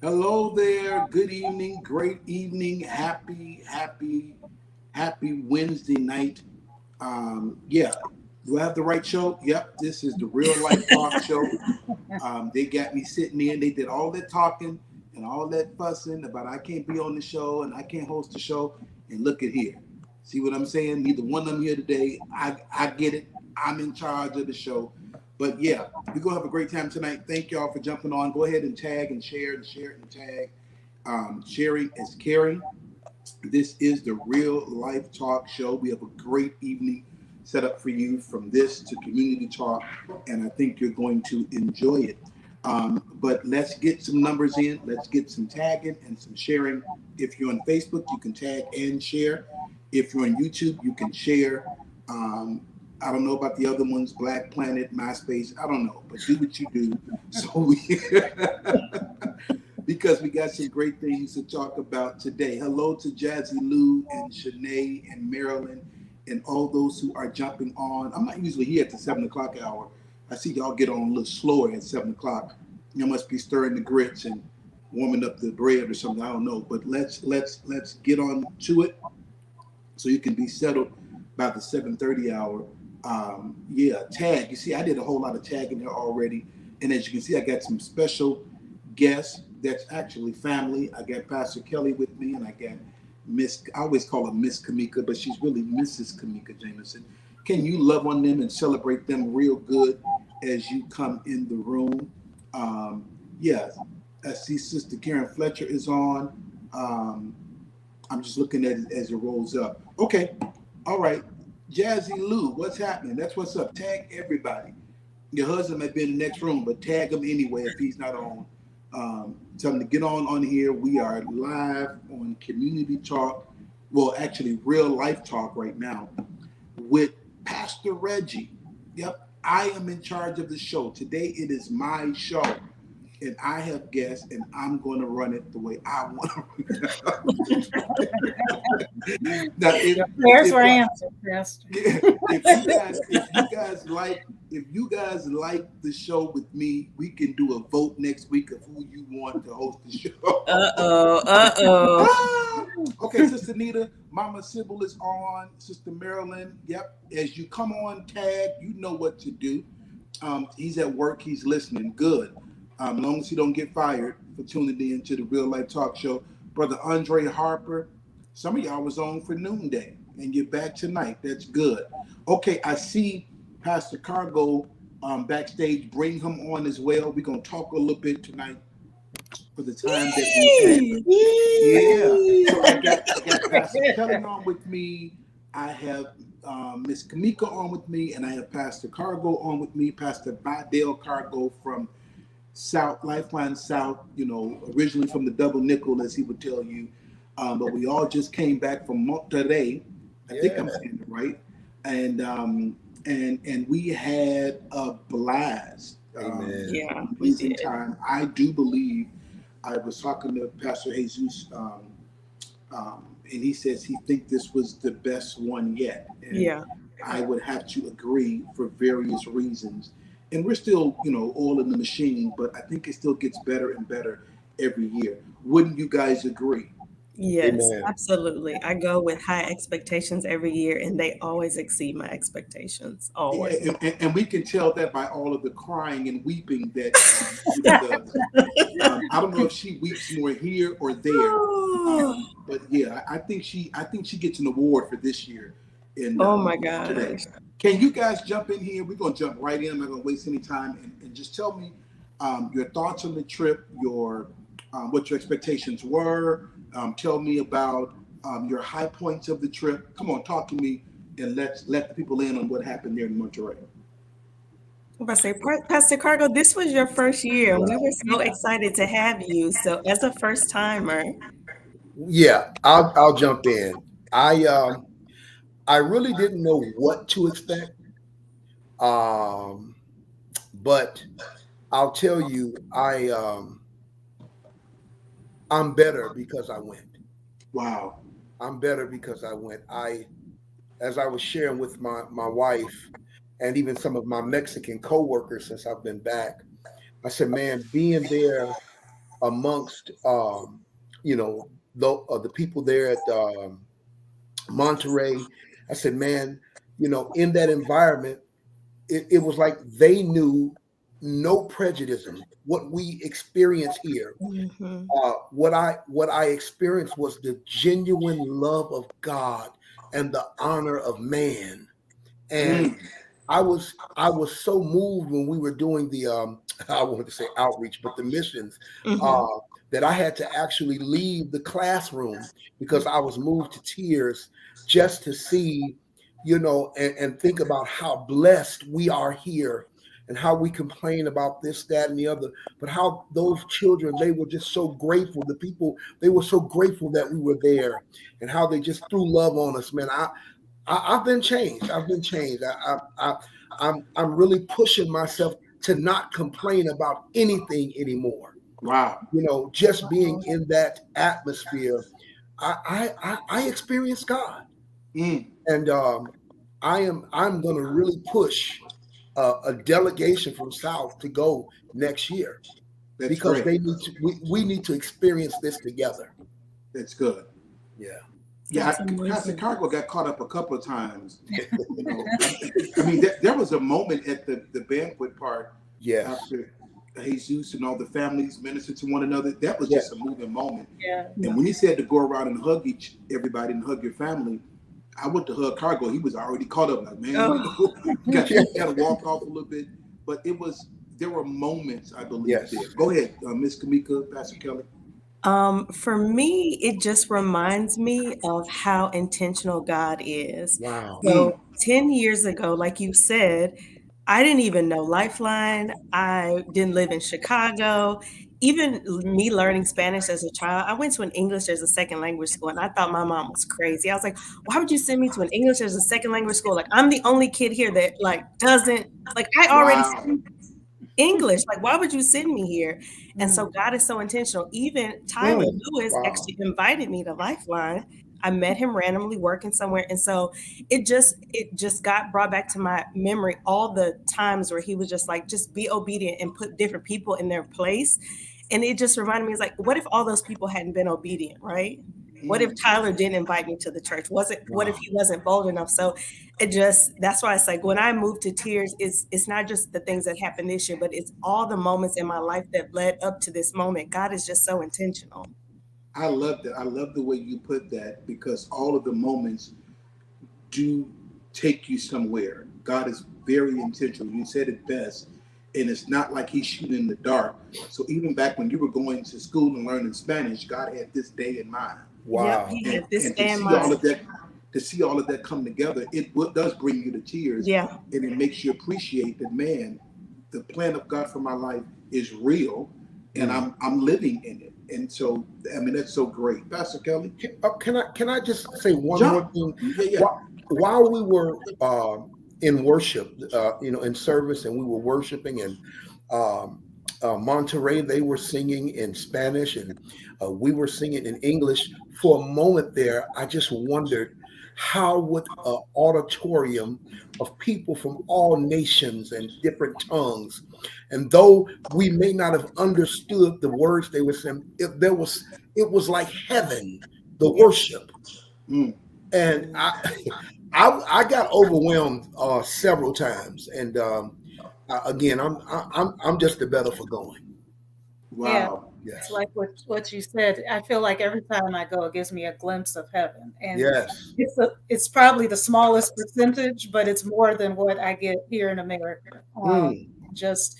Hello there. Good evening. Great evening. Happy Wednesday night. Yeah. Do I have the right show? Yep. This is the Real Life Talk Show. They got me sitting in. They did all that talking and all that fussing about I can't be on the show and I can't host the show. And look at here. See what I'm saying? Neither one of them here today. I get it. I'm in charge of the show. But yeah, we're going to have a great time tonight. Thank y'all for jumping on. Go ahead and tag and share and tag. Sharing is caring. This is the Real Life Talk Show. We have a great evening set up for you from this to community talk, and I think you're going to enjoy it. But let's get some numbers in. Let's get some tagging and some sharing. If you're on Facebook, you can tag and share. If you're on YouTube, you can share. I don't know about the other ones, Black Planet, MySpace. I don't know, but do what you do. So because we got some great things to talk about today. Hello to Jazzy Lou and Shanae and Marilyn and all those who are jumping on. I'm not usually here at the 7 o'clock hour. I see y'all get on a little slower at 7 o'clock. You must be stirring the grits and warming up the bread or something. I don't know, but let's get on to it so you can be settled by the 7:30 hour. Tag. You see, I did a whole lot of tagging there already. And as you can see, I got some special guests that's actually family. I got Pastor Kelly with me, and I got I always call her Miss Kamika, but she's really Mrs. Kamika Jameson. Can you love on them and celebrate them real good as you come in the room? I see Sister Karen Fletcher is on. I'm just looking at it as it rolls up. Okay, all right. Jazzy Lou, what's happening? That's what's up. Tag everybody. Your husband may be in the next room, but tag him anyway if he's not on. Tell him to get on here. We are live on Community Talk. Well, actually, Real Life Talk right now with Pastor Reggie. Yep, I am in charge of the show. Today it is my show. And I have guests, and I'm going to run it the way I want to run it. Now, prayers were answered, Pastor. If you guys like the show with me, we can do a vote next week of who you want to host the show. Okay, Sister Nita, Mama Sybil is on. Sister Marilyn, yep. As you come on, tag, you know what to do. He's at work. He's listening. Good. As long as he don't get fired for tuning in to the Real Life Talk Show. Brother Audree Harper, some of y'all was on for noonday, and you're back tonight. That's good. Okay, I see Pastor Cargo backstage. Bring him on as well. We're going to talk a little bit tonight for the time that we have. Yeah. So I got Pastor Kelly on with me. I have Miss Kamika on with me, and I have Pastor Cargo on with me. Pastor Vidal Cargo from Lifeline South, originally from the Double Nickel, as he would tell you. But we all just came back from Monterey. I think I'm saying it right. And we had a blast. We did. Time. I do believe I was talking to Pastor Jesus, and he says he thinks this was the best one yet. And I would have to agree for various reasons. And we're still, oil in the machine, but I think it still gets better and better every year. Wouldn't you guys agree? Yes, Amen. Absolutely. I go with high expectations every year, and they always exceed my expectations. Always. Yeah, and we can tell that by all of the crying and weeping that she does. I don't know if she weeps more here or there, but yeah, I think she gets an award for this year. Oh my God! Today. Can you guys jump in here? We're gonna jump right in. I'm not gonna waste any time, and just tell me your thoughts on the trip, what your expectations were. Tell me about your high points of the trip. Come on, talk to me, and let the people in on what happened there in Monterey. I say, Pastor Cargo, this was your first year, and we were so excited to have you. So, as a first timer, Yeah, I'll jump in. I really didn't know what to expect. Um, but I'll tell you, I'm better because I went. Wow. I'm better because I went. As I was sharing with my wife and even some of my Mexican coworkers since I've been back, I said, man, being there amongst you know the people there at Monterey, I said, man, in that environment, it was like they knew no prejudice. What we experience here, mm-hmm. what I experienced was the genuine love of God and the honor of man. And Mm. I was so moved when we were doing the I wanted to say outreach, but the missions, Mm-hmm. uh, that I had to actually leave the classroom because I was moved to tears just to see, and think about how blessed we are here and how we complain about this, that, and the other, but how those children, they were just so grateful. The people, they were so grateful that we were there, and how they just threw love on us, man. I've been changed. I've been changed. I'm really pushing myself to not complain about anything anymore. Wow. Just being in that atmosphere, I experienced God, Mm. and I'm going to really push a delegation from South to go next year That's because great. we need to experience this together. That's good. Yeah. Yeah, That's Pastor amazing. Cargo got caught up a couple of times. I mean, there was a moment at the banquet part Yes. after Jesus and all the families ministered to one another. That was just Yes. a moving moment. Yeah. And when he said to go around and hug everybody and hug your family, I went to hug Cargo. He was already caught up. Like, man, Oh, you got to walk off a little bit. But there were moments, I believe, Yes. there. Go ahead, Miss Kamika, Pastor Kelly. for me, it just reminds me of how intentional God is. Wow. So, Mm. 10 years ago, like you said, I didn't even know Lifeline. I didn't live in Chicago. Even me learning Spanish as a child, I went to an English as a second language school, and I thought my mom was crazy. I was like, "Why would you send me to an English as a second language school? Like, I'm the only kid here that doesn't I already Wow. speak English. Like, why would you send me here?" And so Mm. God is so intentional. Even Tyler Mm. Lewis Wow. actually invited me to Lifeline. I met him randomly working somewhere. And so it just got brought back to my memory all the times where he was just like, just be obedient and put different people in their place. And it just reminded me, it's like, what if all those people hadn't been obedient, right? What if Mm. Tyler didn't invite me to the church? What if Wow. he wasn't bold enough? So that's why it's like when I moved to tears, it's not just the things that happened this year, but it's all the moments in my life that led up to this moment. God is just so intentional. I love that. I love the way you put that because all of the moments do take you somewhere. God is very intentional. You said it best. And it's not like he's shooting in the dark. So even back when you were going to school and learning Spanish, God had this day in mind. Yep, Wow. he And had this and to day in see all mind. of that, come together, does bring you to tears, Yeah. and it makes you appreciate that, man, the plan of God for my life is real, and Mm. I'm living in it. And so, I mean, that's so great, Pastor Kelly. Can I just say one more Jump, thing? yeah, yeah. While we were in worship, in service, and we were worshiping, and um, Monterey, they were singing in Spanish, and we were singing in English. For a moment there, I just wondered how would an auditorium of people from all nations and different tongues, and though we may not have understood the words they were saying, it was like heaven, the Yep. worship. Mm, And I got overwhelmed several times, and again, I'm just the better for going. Yeah. wow. It's Yes. like what you said. I feel like every time I go, it gives me a glimpse of heaven, and Yes. it's probably the smallest percentage, but it's more than what I get here in America. Mm. just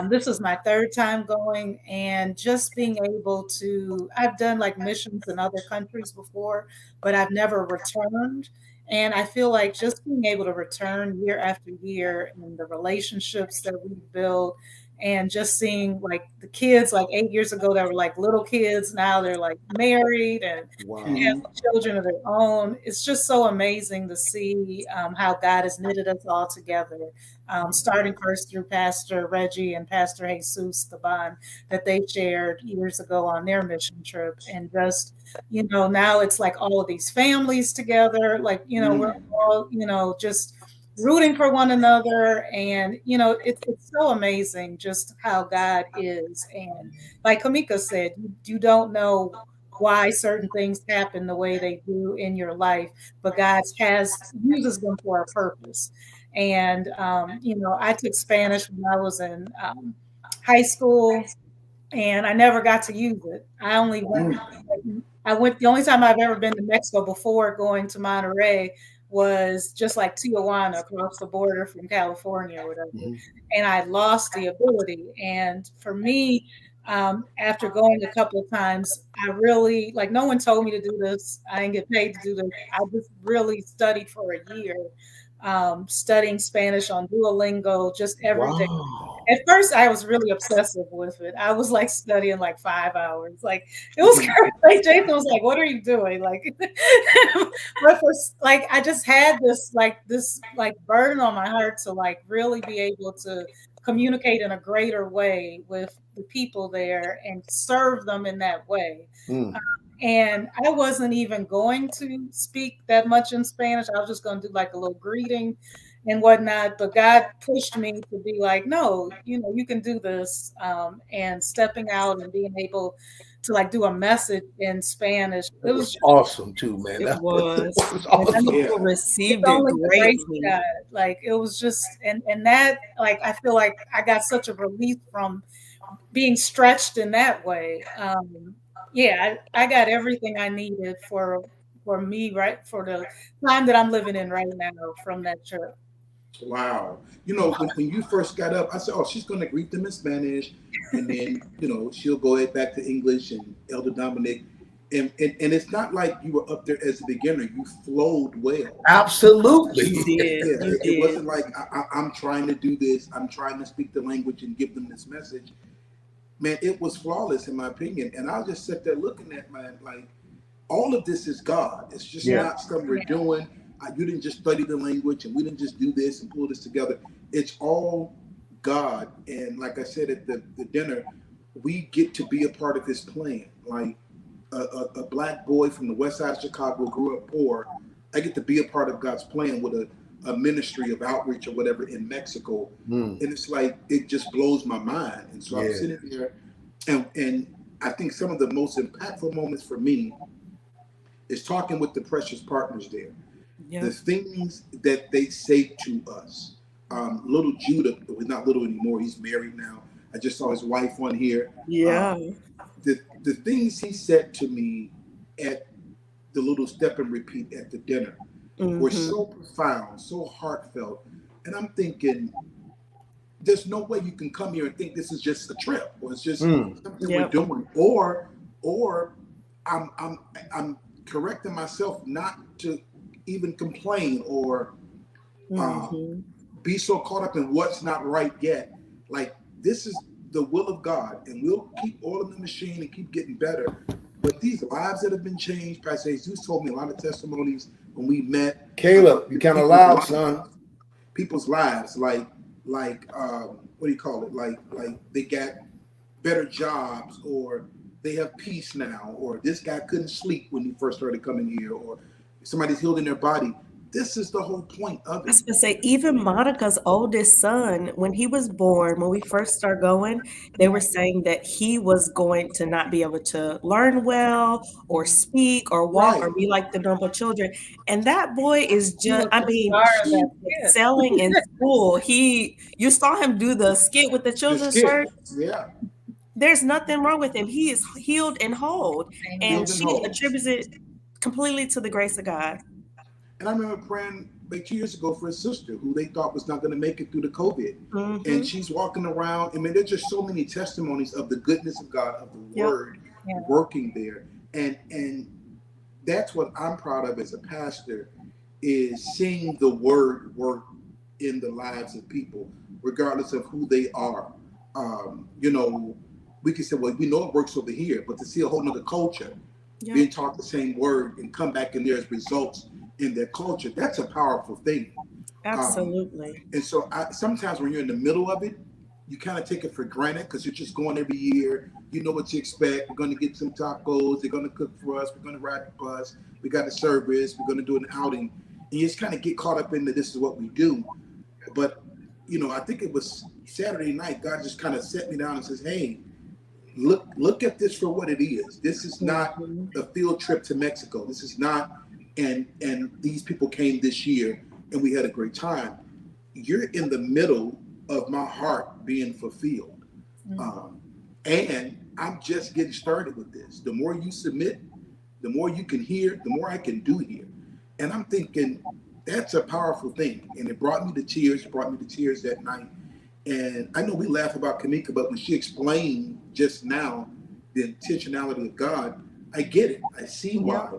this is my third time going, and just being able to, I've done like missions in other countries before, but I've never returned. And I feel like just being able to return year after year and the relationships that we build, and just seeing like the kids like 8 years ago that were like little kids, now they're like married and Wow. have children of their own. It's just so amazing to see how God has knitted us all together, starting first through Pastor Reggie and Pastor Jesus, the bond that they shared years ago on their mission trip. And just, now it's like all of these families together, like, we're all, just rooting for one another. And, it's so amazing just how God is. And like Kamika said, you don't know why certain things happen the way they do in your life, but God uses them for a purpose. And, I took Spanish when I was in high school, and I never got to use it. The only time I've ever been to Mexico before going to Monterey was just like Tijuana, across the border from California or whatever. Mm-hmm. And I lost the ability. And for me, after going a couple of times, I really, like, no one told me to do this. I didn't get paid to do this. I just really studied for a year, studying Spanish on Duolingo, just every day. At first, I was really obsessive with it. I was like studying like 5 hours. Like, it was crazy. Jason was like, "What are you doing?" Like, but for like, I just had this burden on my heart to like really be able to communicate in a greater way with the people there and serve them in that way. And I wasn't even going to speak that much in Spanish. I was just going to do like a little greeting and whatnot. But God pushed me to be like, no, you can do this. And stepping out and being able to like do a message in Spanish. It was awesome too, man. It was awesome. People received it greatly. Like, it was just, and that, like, I feel like I got such a relief from being stretched in that way. I got everything I needed for me, right, for the time that I'm living in right now from that trip. Wow. When you first got up, I said, oh, she's going to greet them in Spanish, and then, she'll go back to English and Elder Dominic. And it's not like you were up there as a beginner. You flowed well. Absolutely. You did. It wasn't like, I'm trying to do this. I'm trying to speak the language and give them this message. Man, it was flawless in my opinion. And I just sat there looking at like, all of this is God. It's just not stuff we're doing. You didn't just study the language, and we didn't just do this and pull this together. It's all God. And like I said at the dinner, we get to be a part of his plan. Like a black boy from the west side of Chicago, grew up poor. I get to be a part of God's plan with a ministry of outreach or whatever in Mexico. And it's like, it just blows my mind. And so I'm sitting there, and I think some of the most impactful moments for me is talking with the precious partners there. The things that they say to us. Little Judah, he's not little anymore, he's married now. I just saw his wife on here. The things he said to me at the little step and repeat at the dinner were so profound, so heartfelt. And I'm thinking, there's no way you can come here and think this is just a trip, or it's just something we're doing, or I'm correcting myself not to even complain or be so caught up in what's not right yet. Like, this is the will of God, and we'll keep oiling the machine and keep getting better. But these lives that have been changed, Pastor Jesus told me a lot of testimonies when we met. Caleb, you kind of loud, son. People's lives, like what do you call it? Like they got better jobs, or they have peace now, or this guy couldn't sleep when he first started coming here, or somebody's healed in their body. This is the whole point of it. I was going to say, even Monica's oldest son, when he was born, when we first started going, they were saying that he was going to not be able to learn well or speak or walk or be like the normal children. And that boy is just, he's excelling in school. You saw him do the skit with the children's church. Yeah. There's nothing wrong with him. He is healed and whole. And she attributes it completely to the grace of God. And I remember praying like 2 years ago for his sister who they thought was not going to make it through the COVID. And she's walking around. I mean, there's just so many testimonies of the goodness of God, of the word working there. And that's what I'm proud of as a pastor, is seeing the word work in the lives of people, regardless of who they are. You know, we can say, well, we know it works over here, but to see a whole nother culture being taught the same word and come back and there's results in their culture, that's a powerful thing. Absolutely. And so sometimes when you're in the middle of it, you kind of take it for granted because you're just going every year. You know what you expect. We're going to get some tacos. They're going to cook for us. We're going to ride the bus. We got a service. We're going to do an outing. And you just kind of get caught up into this is what we do. But, you know, I think it was Saturday night, God just kind of set me down and says, hey, look at this for what it is. This is not a field trip to Mexico. This is not, and these people came this year and we had a great time. You're in the middle of my heart being fulfilled. And I'm just getting started with this. The more you submit, the more you can hear, the more I can do here. And I'm thinking that's a powerful thing. And it brought me to tears, that night. And I know we laugh about Kamika, but when she explained just now the intentionality of God, I get it. I see why.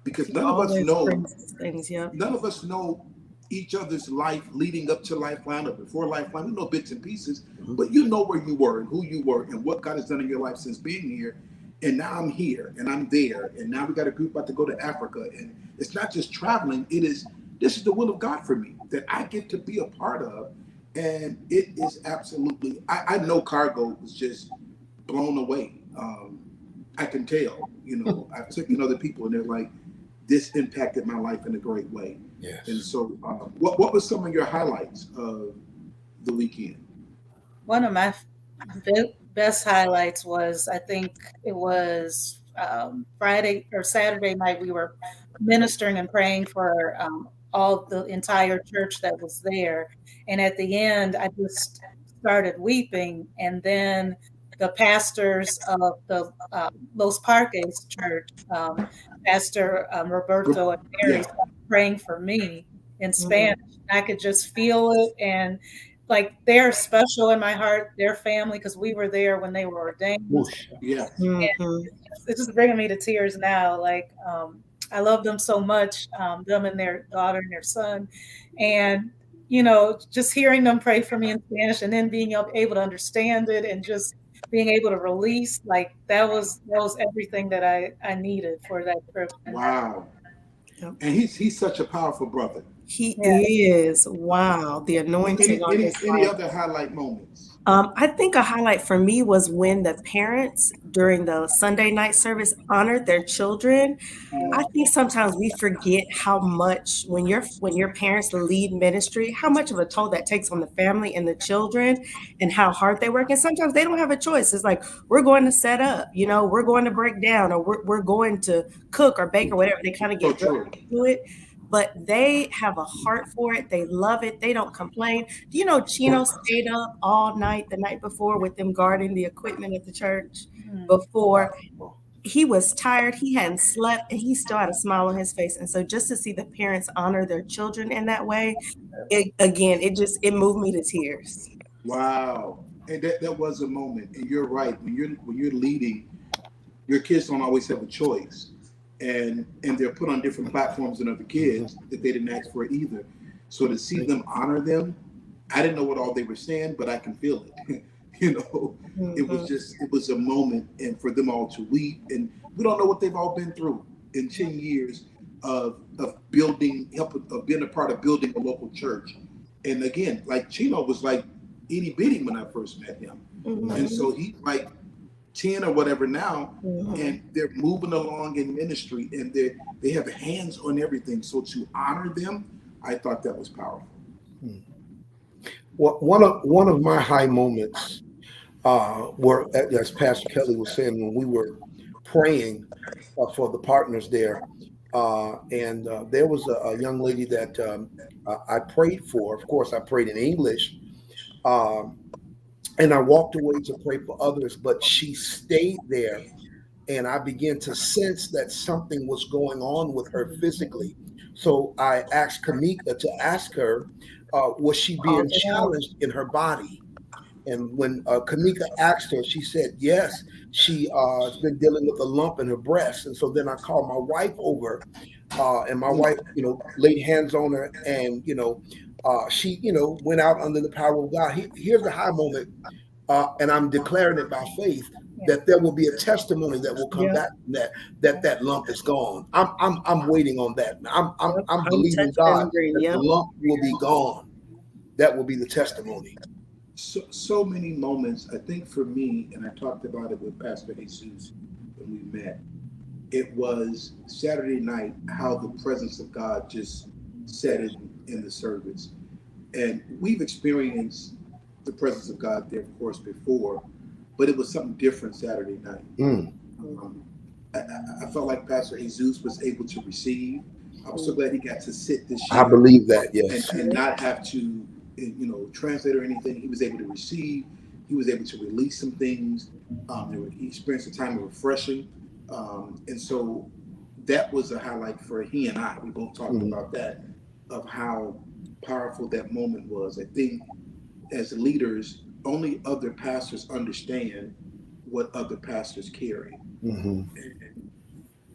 Because none of us know each other's life leading up to Lifeline or before Lifeline. We know bits and pieces, but you know where you were and who you were and what God has done in your life since being here. And now I'm here and I'm there. And now we got a group about to go to Africa. And it's not just traveling. This is the will of God for me that I get to be a part of. And it is absolutely, I know Cargo was just blown away. I can tell, you know, I've taken other people and they're like, this impacted my life in a great way. Yes. And so what were some of your highlights of the weekend? One of my best highlights was, I think it was Friday or Saturday night, we were ministering and praying for all the entire church that was there. And at the end, I just started weeping. And then the pastors of the Los Parques church, Pastor Roberto and Mary, praying for me in Spanish. I could just feel it. And like, they're special in my heart, their family, because we were there when they were ordained. Yeah. It's just bringing me to tears now. Like, I love them so much, them and their daughter and their son. And, you know, just hearing them pray for me in Spanish and then being able to understand it and just being able to release, like, that was everything that I needed for that trip. Wow. And he's such a powerful brother. He is. Wow. The anointing on his life. Any other highlight moments? I think a highlight for me was when the parents during the Sunday night service honored their children. I think sometimes we forget how much when your parents lead ministry, how much of a toll that takes on the family and the children and how hard they work. And sometimes they don't have a choice. It's like, we're going to set up, you know, we're going to break down, or we're going to cook or bake or whatever. They kind of get dragged into it. But they have a heart for it. They love it. They don't complain. Do you know Chino stayed up all night the night before with them guarding the equipment at the church before? He was tired. He hadn't slept, and he still had a smile on his face. And so just to see the parents honor their children in that way, it moved me to tears. Wow. And that was a moment. And you're right. When you're leading, your kids don't always have a choice. And they're put on different platforms than other kids that they didn't ask for either. So to see them honor them, I didn't know what all they were saying, but I can feel it. You know, it was a moment, and for them all to weep. And we don't know what they've all been through in 10 years of being a part of building a local church. And again, like Chino was like itty bitty when I first met him. And so he like 10 or whatever now, and they're moving along in ministry, and they have hands on everything. So to honor them, I thought that was powerful. Well, one of my high moments were, as Pastor Kelly was saying, when we were praying for the partners there, and there was a young lady that I prayed for. Of course, I prayed in English. And I walked away to pray for others, but she stayed there. And I began to sense that something was going on with her physically. So I asked Kamika to ask her, was she being challenged in her body? And when Kamika asked her, she said yes. She has been dealing with a lump in her breast. And so then I called my wife over, and my wife, laid hands on her, and she, went out under the power of God. Here's the high moment, and I'm declaring it by faith that there will be a testimony that will come back from that lump is gone. I'm waiting on that. I'm believing God that the lump will be gone. That will be the testimony. So many moments, I think for me, and I talked about it with Pastor Jesus when we met, it was Saturday night, how the presence of God just set in the service. And we've experienced the presence of God there, of course, before, but it was something different Saturday night. I felt like Pastor Jesus was able to receive. I was so glad he got to sit this year. I believe that, yes. And not have to, translate or anything. He was able to receive. He was able to release some things. He experienced a time of refreshing. And so that was a highlight for he and I. We both talked about that, of how powerful that moment was. I think as leaders, only other pastors understand what other pastors carry. And,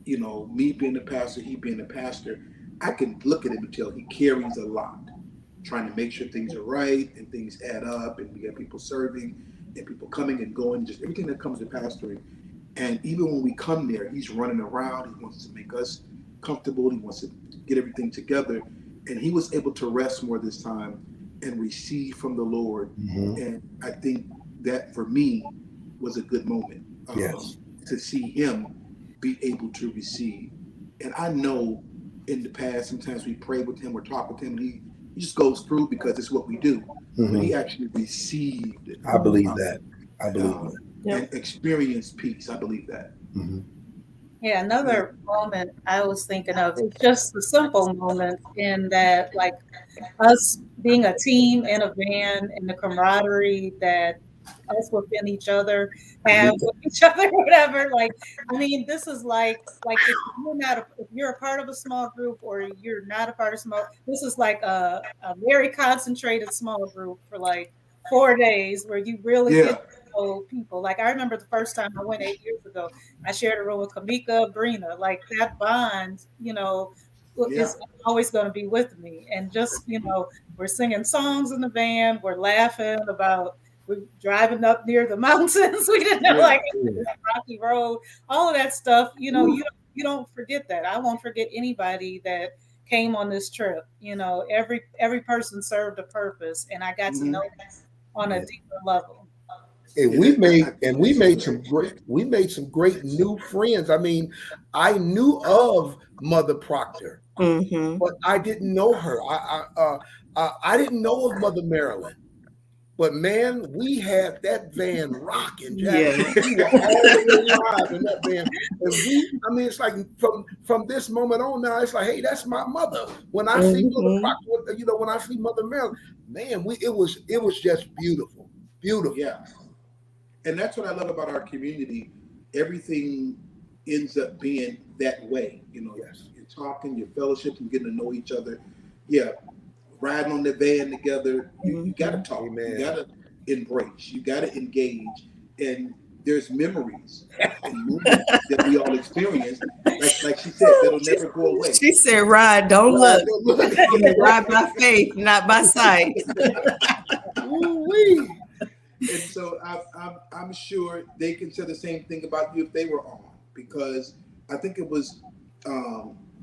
me being a pastor, he being a pastor, I can look at him and tell he carries a lot, trying to make sure things are right and things add up, and we got people serving and people coming and going, just everything that comes to pastoring. And even when we come there, he's running around. He wants to make us comfortable. He wants to get everything together. And he was able to rest more this time and receive from the Lord. And I think that for me was a good moment, to see him be able to receive. And I know in the past, sometimes we pray with him or talk with him, and he just goes through because it's what we do. But he actually received it. I believe that. I believe that. And experienced peace. I believe that. Yeah, another moment I was thinking of, it's just the simple moment in that, like, us being a team in a van and the camaraderie that us within each other have with each other, whatever. Like, I mean, this is like if you're a part of a small group or you're not a part of small, this is like a very concentrated small group for like 4 days where you really get to know people. Like, I remember the first time I went 8 years ago, I shared a room with Kamika, Brina, like that bond, is always going to be with me. And just, we're singing songs in the van, we're laughing about, we're driving up near the mountains. We didn't know rocky road, all of that stuff. You don't forget that. I won't forget anybody that came on this trip. Every person served a purpose, and I got to know that on a deeper level. And we made some great new friends. I mean, I knew of Mother Proctor, but I didn't know her. I didn't know of Mother Marilyn. But man, we had that van rocking, Jack. We were all alive in that van. And it's like from this moment on now, it's like, hey, that's my mother. When I see Mother Proctor, when I see Mother Marilyn, man, it was just beautiful. Beautiful. Yeah. And that's what I love about our community. Everything ends up being that way. You're talking, you're fellowship, and getting to know each other. Yeah. Riding on the van together, you got to talk. Amen. You got to embrace. You got to engage. And there's memories and moments that we all experience. Like she said, that'll never go away. She said, "Ride, don't look. Ride by faith, not by sight." Ooh-wee. And so I'm sure they can say the same thing about you if they were on, because I think it was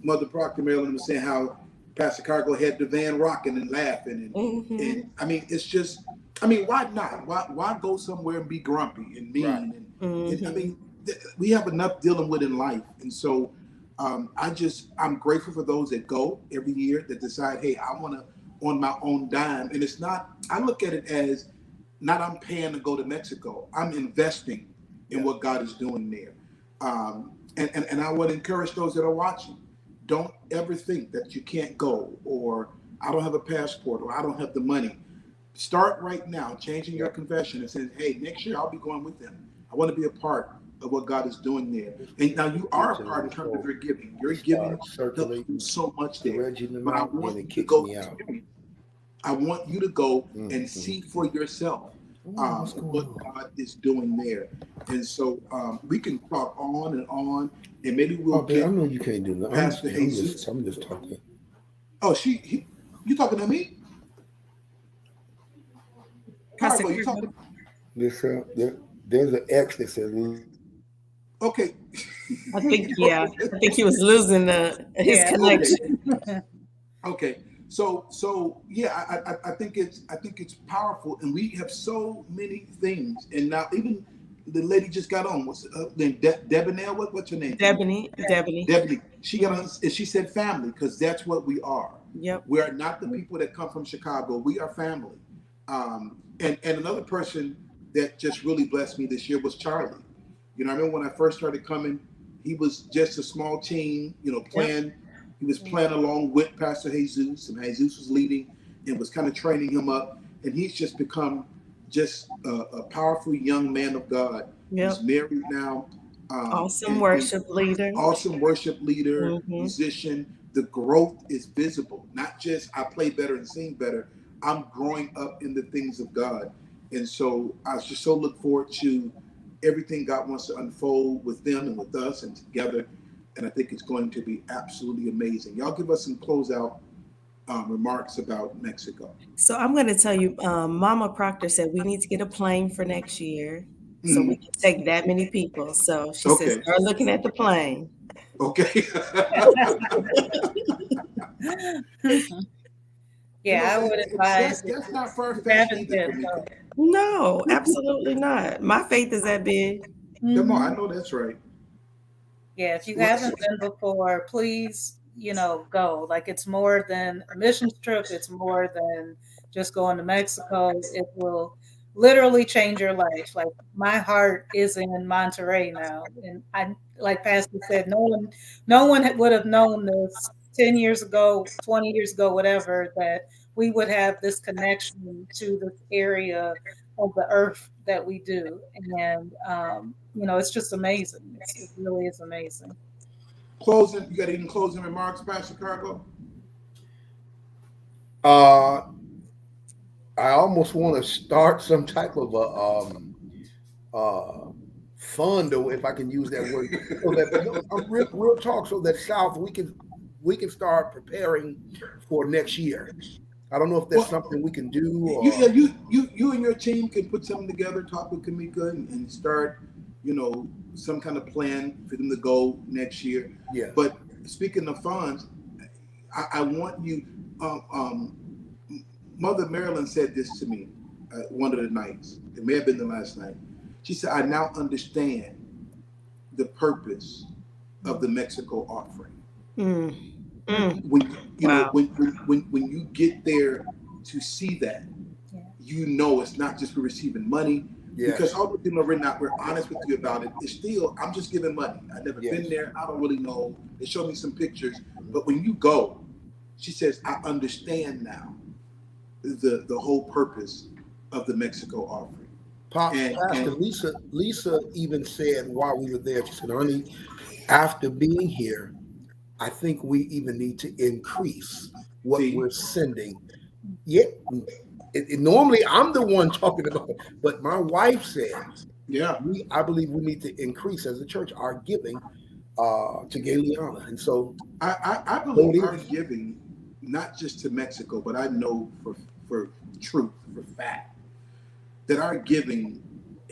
Mother Proctor Marilyn was saying how Pastor Cargo had the van rocking and laughing, and I mean, it's just, why not? Why go somewhere and be grumpy and mean? Right. And I mean, we have enough dealing with in life, and so I'm grateful for those that go every year, that decide, hey, I want to on my own dime, and it's not. I look at it as not I'm paying to go to Mexico. I'm investing in what God is doing there, and I would encourage those that are watching. Don't ever think that you can't go, or I don't have a passport, or I don't have the money. Start right now, changing your confession and saying, hey, next year I'll be going with them. I want to be a part of what God is doing there. And now you are a part in terms of your giving. Your giving helps you so much there. But I want you to go experience. I want you to go and see for yourself what God is doing there. And so we can talk on, and maybe we'll get I know you can't do that. Pastor Jesus. I'm just talking. Oh, you talking to me? Pastor Carbo, you talking? There's an X that says. Okay. I think he was losing his connection. Okay. So yeah, I think it's powerful, and we have so many things. And now even the lady just got on. What's her name? Debonair? What's her name? Debonair. She got on, and she said family, because that's what we are. Yep. We are not the people that come from Chicago. We are family. And another person that just really blessed me this year was Charlie. You know, I remember when I first started coming, he was just a small team, playing. Yep. He was playing along with Pastor Jesus, and Jesus was leading and was kind of training him up. And he's just become just a powerful young man of God. Yep. He's married now. Awesome worship leader, musician. The growth is visible. Not just I play better and sing better. I'm growing up in the things of God. And so I just so look forward to everything God wants to unfold with them and with us and together. And I think it's going to be absolutely amazing. Y'all give us some closeout remarks about Mexico. So I'm going to tell you, Mama Proctor said we need to get a plane for next year so we can take that many people. So she says, start looking at the plane. Okay. Yeah, I would advise. That's not far-fetched either. No, absolutely not. My faith is that big. Come on, I know that's right. Yeah, if you haven't been before, please, go. Like, it's more than a missions trip. It's more than just going to Mexico. It will literally change your life. Like, my heart is in Monterrey now. And I, like Pastor said, no one would have known this 10 years ago, 20 years ago, whatever, that we would have this connection to this area of the earth that we do. And, it's just amazing. It really is amazing. Closing, you got any closing remarks, Pastor Cargo? I almost want to start some type of a fund, or if I can use that word, so that real talk, so that South we can start preparing for next year. I don't know if that's something we can do. Or... You and your team can put something together, talk with Kamika, and start, some kind of plan for them to go next year. Yeah. But speaking of funds, I want you. Mother Marilyn said this to me one of the nights. It may have been the last night. She said, "I now understand the purpose of the Mexico offering." When when you get there to see that, it's not just for receiving money. Yes. Because all the people we're honest with you about it. It's still, I'm just giving money. I've never been there. I don't really know. They showed me some pictures. But when you go, she says, I understand now the whole purpose of the Mexico offering. Pastor Lisa even said while we were there, she said, honey, after being here, I think we even need to increase what we're sending. Yeah. Normally, I'm the one talking about it, but my wife said, I believe we need to increase as a church our giving to Galeana. And so I believe our giving, not just to Mexico, but I know for truth, for fact, that our giving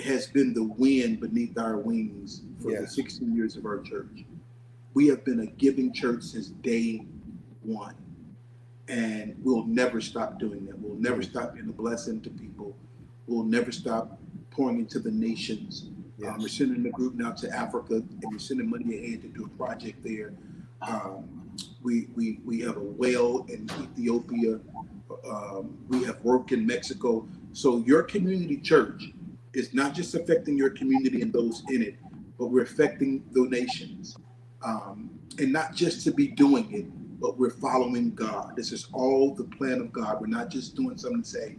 has been the wind beneath our wings for the 16 years of our church. We have been a giving church since day one. And we'll never stop doing that. We'll never stop being a blessing to people. We'll never stop pouring into the nations. Yes. We're sending the group now to Africa, and we're sending money ahead to do a project there. We have a well in Ethiopia. We have work in Mexico. So your community church is not just affecting your community and those in it, but we're affecting the nations. And not just to be doing it, but we're following God. This is all the plan of God. We're not just doing something to say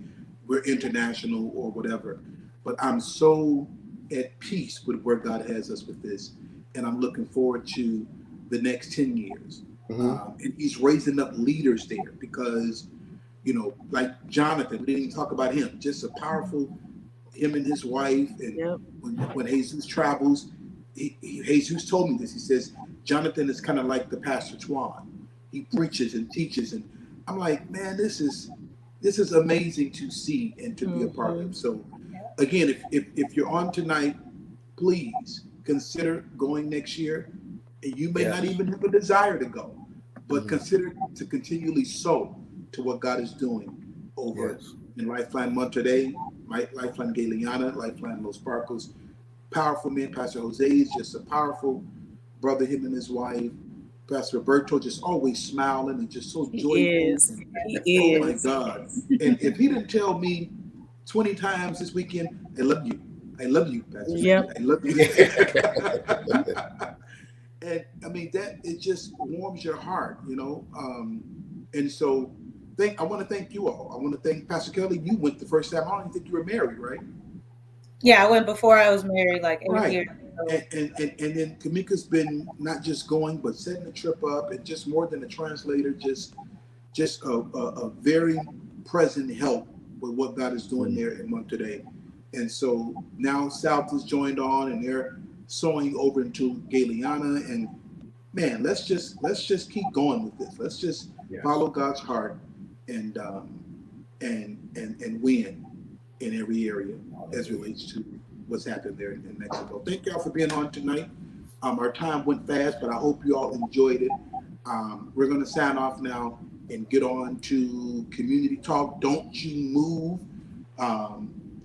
we're international or whatever. But I'm so at peace with where God has us with this. And I'm looking forward to the next 10 years. And he's raising up leaders there because, you know, like Jonathan, we didn't even talk about him, just a powerful, him and his wife. And when Jesus travels, Jesus told me this. He says, Jonathan is kind of like the Pastor Twan. He preaches and teaches. And I'm like, man, this is amazing to see and to be a part of. So again, if you're on tonight, please consider going next year. And you may not even have a desire to go, but consider to continually sow to what God is doing over in Lifeline Monterrey, Lifeline Galeana, Lifeline Los Barcos. Powerful men. Pastor Jose is just a powerful brother, him and his wife. Pastor Roberto just always smiling and just so joyful. He Oh my God. And if he didn't tell me 20 times this weekend, I love you. I love you, Pastor. I love you. And I mean, that it just warms your heart, you know. And so I want to thank you all. I want to thank Pastor Kelly. You went the first time. I don't even think you were married, right? Yeah, I went before I was married, like 8 years. And then Kamika's been not just going, but setting the trip up, and just more than a translator, just a very present help with what God is doing there in Monterrey. And so now South is joined on, and they're sewing over into Galeana. And man, let's just keep going with this. Let's just follow God's heart and win in every area as relates to what's happened there in Mexico. Thank y'all for being on tonight. Our time went fast, but I hope you all enjoyed it. We're going to sign off now and get on to community talk. Don't you move.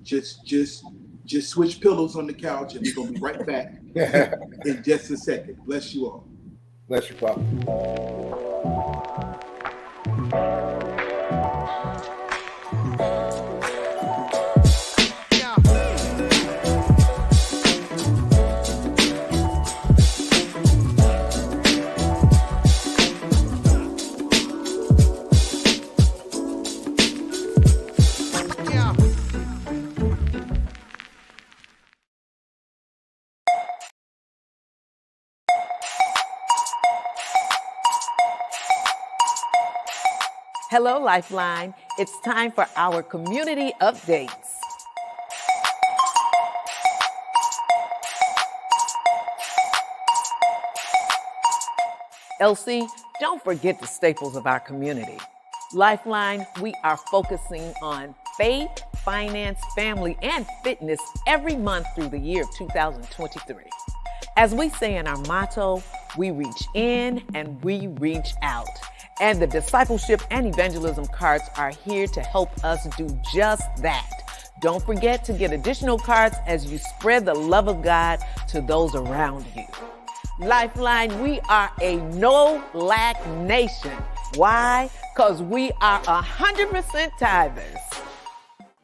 Just switch pillows on the couch, and we're going to be right back in just a second. Bless you all. Bless you, Papa. Hello, Lifeline. It's time for our community updates. Elsie, don't forget the staples of our community. Lifeline, we are focusing on faith, finance, family, and fitness every month through the year of 2023. As we say in our motto, we reach in and we reach out. And the discipleship and evangelism cards are here to help us do just that. Don't forget to get additional cards as you spread the love of God to those around you. Lifeline, we are a no-lack nation. Why? Because we are 100% tithers.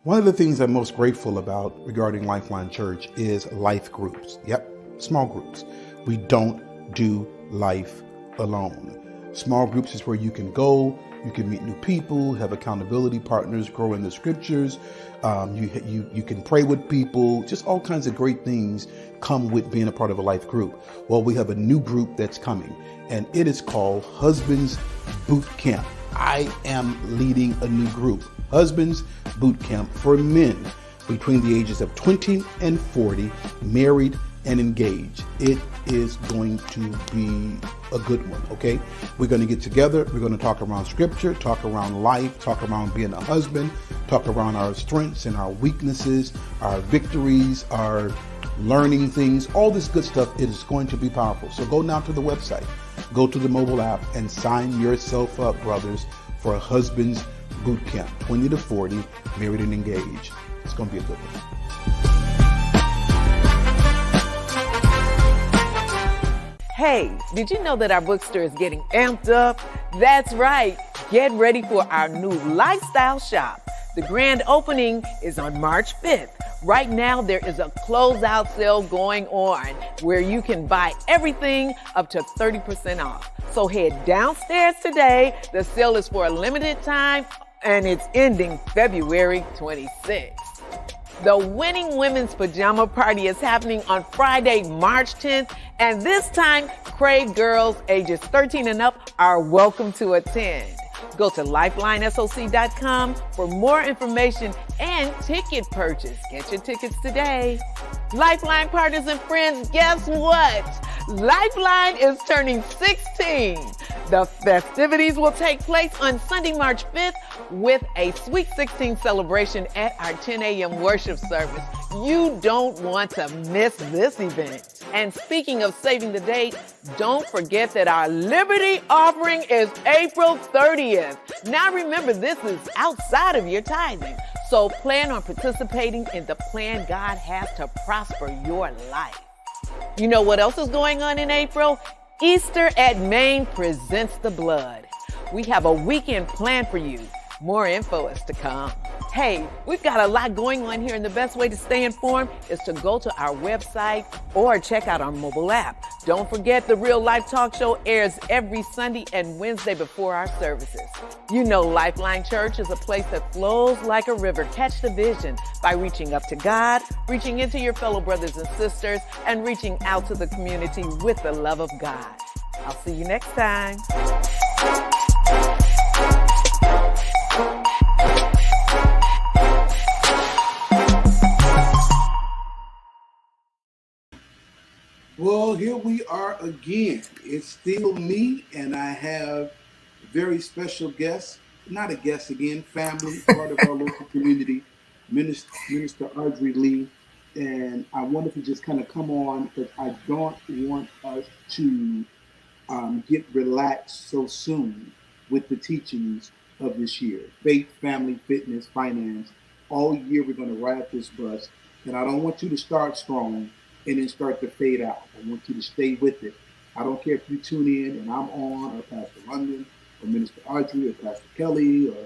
One of the things I'm most grateful about regarding Lifeline Church is life groups. Yep, small groups. We don't do life alone. Small groups is where you can go, you can meet new people, have accountability partners, grow in the scriptures. You can pray with people. Just all kinds of great things come with being a part of a life group. Well, we have a new group that's coming, and it is called Husbands Boot Camp. I am leading a new group, Husbands Boot Camp for men between the ages of 20 and 40, married and engaged. It is going to be a good one, okay? We're going to get together. We're going to talk around scripture, talk around life, talk around being a husband, talk around our strengths and our weaknesses, our victories, our learning things, all this good stuff. It is going to be powerful. So go now to the website, go to the mobile app, and sign yourself up, brothers, for a Husband's Boot Camp, 20 to 40, married and engaged. It's going to be a good one. Hey, did you know that our bookstore is getting amped up? That's right. Get ready for our new lifestyle shop. The grand opening is on March 5th. Right now, there is a closeout sale going on where you can buy everything up to 30% off. So head downstairs today. The sale is for a limited time and it's ending February 26th. The Winning Women's Pajama Party is happening on Friday, March 10th, and this time, Craig girls ages 13 and up are welcome to attend. Go to lifelinesoc.com for more information and ticket purchase. Get your tickets today. Lifeline partners and friends, guess what? Lifeline is turning 16. The festivities will take place on Sunday, March 5th with a Sweet 16 celebration at our 10 a.m. worship service. You don't want to miss this event. And speaking of saving the date, don't forget that our Liberty offering is April 30th. Now remember, this is outside of your tithing. So plan on participating in the plan God has to prosper your life. You know what else is going on in April? Easter at Maine presents the blood. We have a weekend planned for you. More info is to come. Hey, we've got a lot going on here, and the best way to stay informed is to go to our website or check out our mobile app. Don't forget, the Real Life Talk Show airs every Sunday and Wednesday before our services. You know Lifeline Church is a place that flows like a river. Catch the vision by reaching up to God, reaching into your fellow brothers and sisters, and reaching out to the community with the love of God. I'll see you next time. Well, here we are again. It's still me, and I have a very special guest, not a guest again, family, part of our local community, Minister Audree Lee. And I wanted to just kind of come on because I don't want us to get relaxed so soon with the teachings of this year. Faith, family, fitness, finance. All year we're going to ride this bus. And I don't want you to start strong and then start to fade out. I want you to stay with it. I don't care if you tune in and I'm on, or Pastor London, or Minister Audrey, or Pastor Kelly, or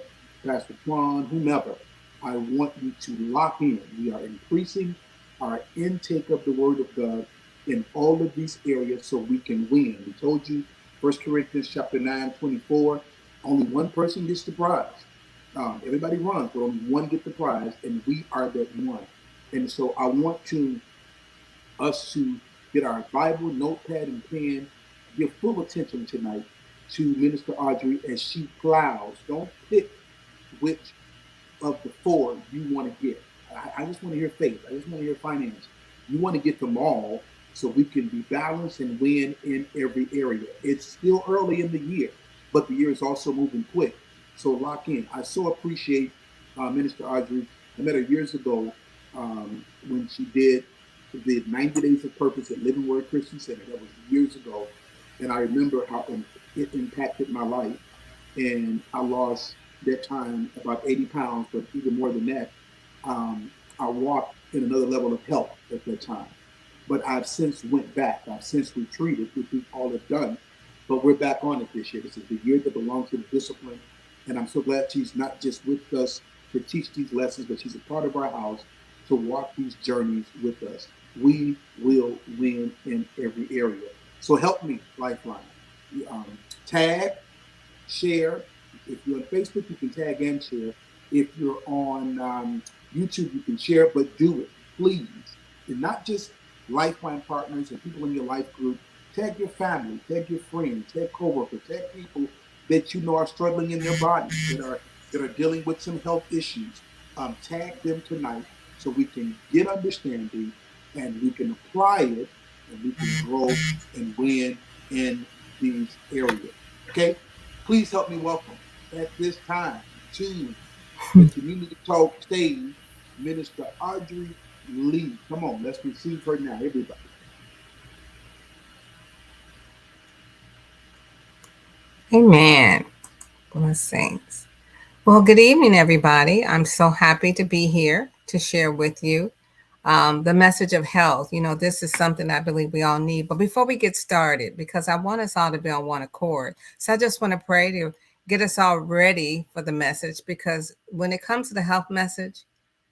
Pastor Twan, whomever. I want you to lock in. We are increasing our intake of the Word of God in all of these areas so we can win. We told you, 1 Corinthians chapter 9:24, only one person gets the prize. Everybody runs, but only one gets the prize, and we are that one. And so I want us to get our Bible, notepad, and pen, give full attention tonight to Minister Audrey as she plows. Don't pick which of the four you want to get. I just want to hear faith. I just want to hear finance. You want to get them all so we can be balanced and win in every area. It's still early in the year, but the year is also moving quick. So lock in. I so appreciate Minister Audrey. I met her years ago when she did the 90 Days of Purpose at Living Word Christian Center. That was years ago. And I remember how it impacted my life. And I lost that time about 80 pounds, but even more than that, I walked in another level of health at that time. But I've since went back. I've since retreated, which we all have done. But we're back on it this year. This is the year that belongs to the discipline. And I'm so glad she's not just with us to teach these lessons, but she's a part of our house to walk these journeys with us. We will win in every area. So help me, Lifeline. Tag, share. If you're on Facebook, you can tag and share. If you're on YouTube, you can share, but do it, please. And not just Lifeline partners and people in your life group. Tag your family, tag your friends, tag coworkers, tag people that you know are struggling in their bodies, that are dealing with some health issues. Tag them tonight so we can get understanding and we can apply it and we can grow and win in these areas. Okay? Please help me welcome at this time to the Community Talk stage, Minister Audree Lee. Come on, let's receive her now, everybody. Amen. Blessings. Well, good evening, everybody. I'm so happy to be here to share with you the message of health. You know, this is something I believe we all need. But before we get started, because I want us all to be on one accord, so I just want to pray to get us all ready for the message, because when it comes to the health message,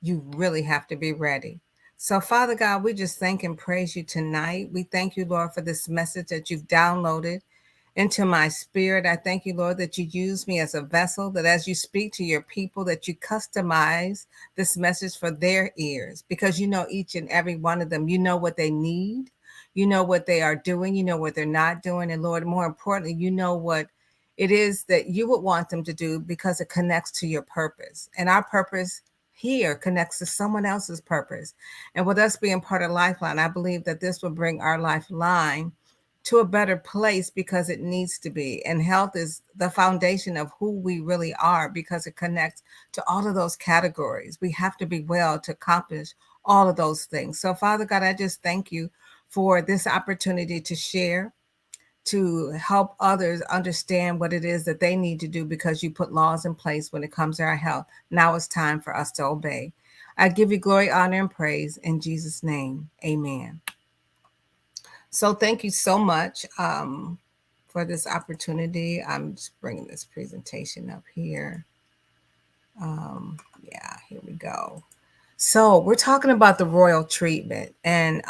you really have to be ready. So, Father God, we just thank and praise you tonight. We thank you, Lord, for this message that you've downloaded. into my spirit. I thank you, Lord, that you use me as a vessel, that as you speak to your people, that you customize this message for their ears, because you know each and every one of them. You know what they need. You know what they are doing. You know what they're not doing. And Lord, more importantly, you know what it is that you would want them to do, because it connects to your purpose. And our purpose here connects to someone else's purpose. And with us being part of Lifeline, I believe that this will bring our lifeline to a better place, because it needs to be. And health is the foundation of who we really are, because it connects to all of those categories. We have to be well to accomplish all of those things. So, Father God, I just thank you for this opportunity to share, to help others understand what it is that they need to do, because you put laws in place when it comes to our health. Now it's time for us to obey. I give you glory, honor, and praise in Jesus' name. Amen. So thank you so much for this opportunity. I'm just bringing this presentation up here. Yeah, here we go. So we're talking about the royal treatment, and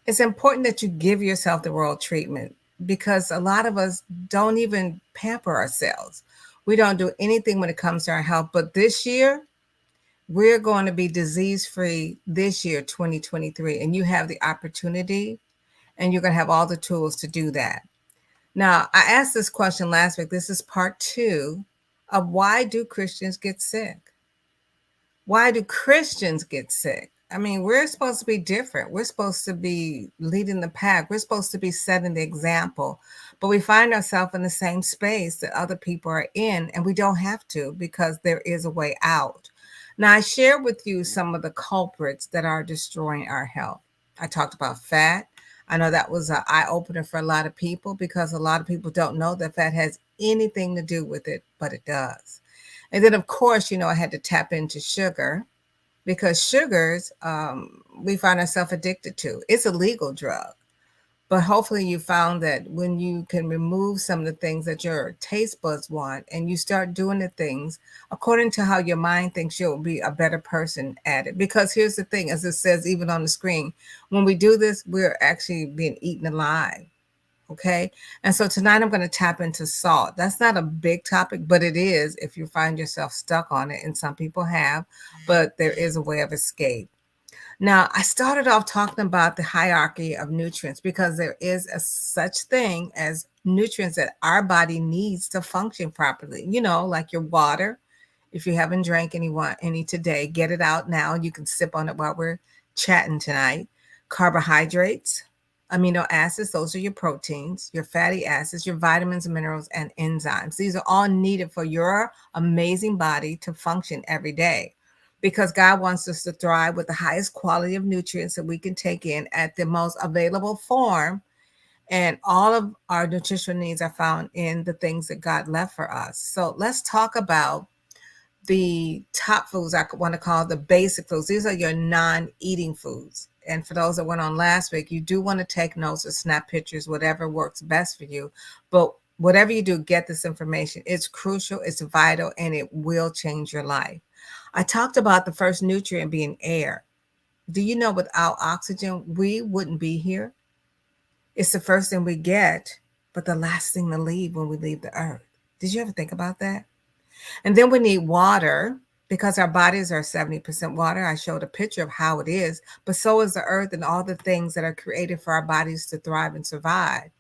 it's important that you give yourself the royal treatment, because a lot of us don't even pamper ourselves. We don't do anything when it comes to our health. But this year, we're going to be disease-free this year, 2023, and you have the opportunity, and you're going to have all the tools to do that. Now, I asked this question last week. This is part 2 of why do Christians get sick? Why do Christians get sick? I mean, we're supposed to be different. We're supposed to be leading the pack. We're supposed to be setting the example. But we find ourselves in the same space that other people are in, and we don't have to, because there is a way out. Now, I shared with you some of the culprits that are destroying our health. I talked about fat. I know that was an eye-opener for a lot of people, because a lot of people don't know that fat has anything to do with it, but it does. And then, of course, you know, I had to tap into sugar, because sugars, we find ourselves addicted to. It's a legal drug. But hopefully you found that when you can remove some of the things that your taste buds want, and you start doing the things according to how your mind thinks, you'll be a better person at it. Because here's the thing, as it says even on the screen, when we do this, we're actually being eaten alive. Okay. And so tonight I'm going to tap into salt. That's not a big topic, but it is if you find yourself stuck on it. And some people have, but there is a way of escape. Now, I started off talking about the hierarchy of nutrients, because there is a such thing as nutrients that our body needs to function properly. You know, like your water. If you haven't drank any today, get it out now. You can sip on it while we're chatting tonight. Carbohydrates, amino acids, those are your proteins, your fatty acids, your vitamins, minerals, and enzymes. These are all needed for your amazing body to function every day, because God wants us to thrive with the highest quality of nutrients that we can take in at the most available form. And all of our nutritional needs are found in the things that God left for us. So let's talk about the top foods I want to call the basic foods. These are your non-eating foods. And for those that went on last week, you do want to take notes or snap pictures, whatever works best for you. But whatever you do, get this information. It's crucial, it's vital, and it will change your life. I talked about the first nutrient being air. Do you know without oxygen, we wouldn't be here? It's the first thing we get, but the last thing to leave when we leave the earth. Did you ever think about that? And then we need water, because our bodies are 70% water. I showed a picture of how it is, but so is the earth and all the things that are created for our bodies to thrive and survive,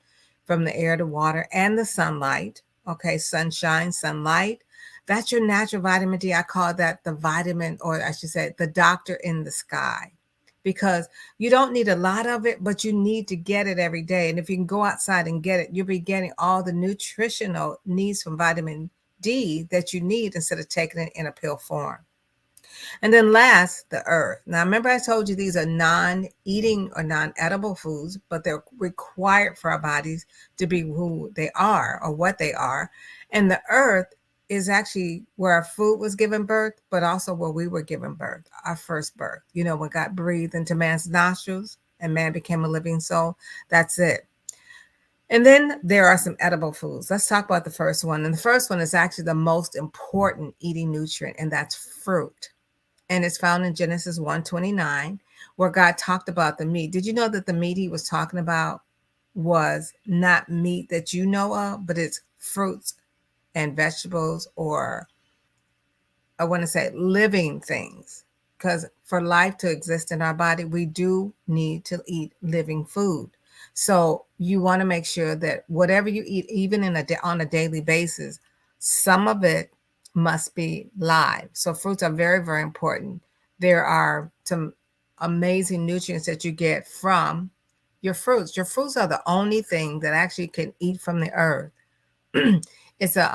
from the air to water and the sunlight. Okay, sunshine, sunlight. That's your natural vitamin D. I call that the vitamin, or I should say, the doctor in the sky, because you don't need a lot of it, but you need to get it every day. And if you can go outside and get it, you'll be getting all the nutritional needs from vitamin D that you need, instead of taking it in a pill form. And then last, the earth. Now, remember I told you these are non-eating or non-edible foods, but they're required for our bodies to be who they are or what they are. And the earth is actually where our food was given birth, but also where we were given birth, our first birth. You know, when God breathed into man's nostrils and man became a living soul, that's it. And then there are some edible foods. Let's talk about the first one. And the first one is actually the most important eating nutrient, and that's fruit. And it's found in Genesis 1:29, where God talked about the meat. Did you know that the meat he was talking about was not meat that you know of, but it's fruits and vegetables, or I want to say living things. Because for life to exist in our body, we do need to eat living food. So you want to make sure that whatever you eat, even on a daily basis, some of it must be live. So fruits are very, very important. There are some amazing nutrients that you get from your fruits. Your fruits are the only thing that actually can eat from the earth. it's a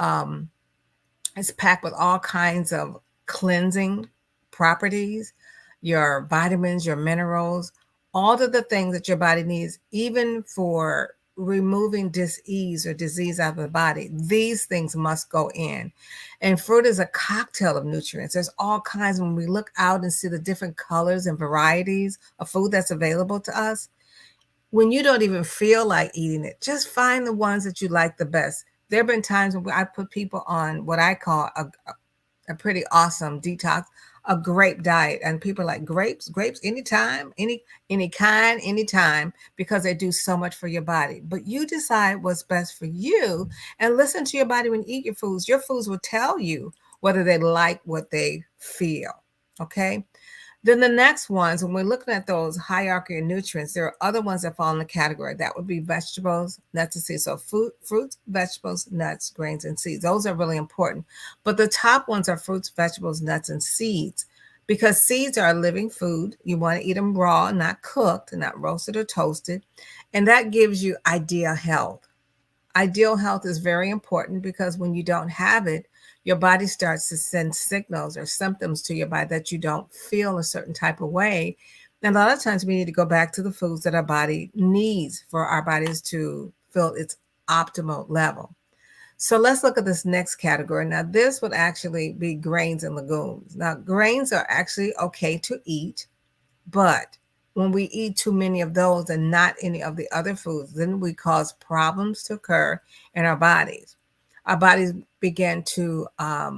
It's packed with all kinds of cleansing properties, your vitamins, your minerals, all of the things that your body needs, even for removing dis-ease or disease out of the body. These things must go in. And fruit is a cocktail of nutrients. There's all kinds. When we look out and see the different colors and varieties of food that's available to us, when you don't even feel like eating it, just find the ones that you like the best. There have been times when I put people on what I call a pretty awesome detox, a grape diet. And people are like, grapes, anytime, any kind, anytime, because they do so much for your body. But you decide what's best for you and listen to your body when you eat your foods. Your foods will tell you whether they like what they feel. Okay. Then the next ones, when we're looking at those hierarchy of nutrients, there are other ones that fall in the category. That would be vegetables, nuts, and seeds. So fruits, vegetables, nuts, grains, and seeds. Those are really important. But the top ones are fruits, vegetables, nuts, and seeds, because seeds are a living food. You want to eat them raw, not cooked, not roasted or toasted. And that gives you ideal health. Ideal health is very important because when you don't have it, your body starts to send signals or symptoms to your body that you don't feel a certain type of way. And a lot of times we need to go back to the foods that our body needs for our bodies to feel its optimal level. So let's look at this next category. Now, this would actually be grains and legumes. Now, grains are actually okay to eat, but when we eat too many of those and not any of the other foods, then we cause problems to occur in our bodies. Our bodies begin to, I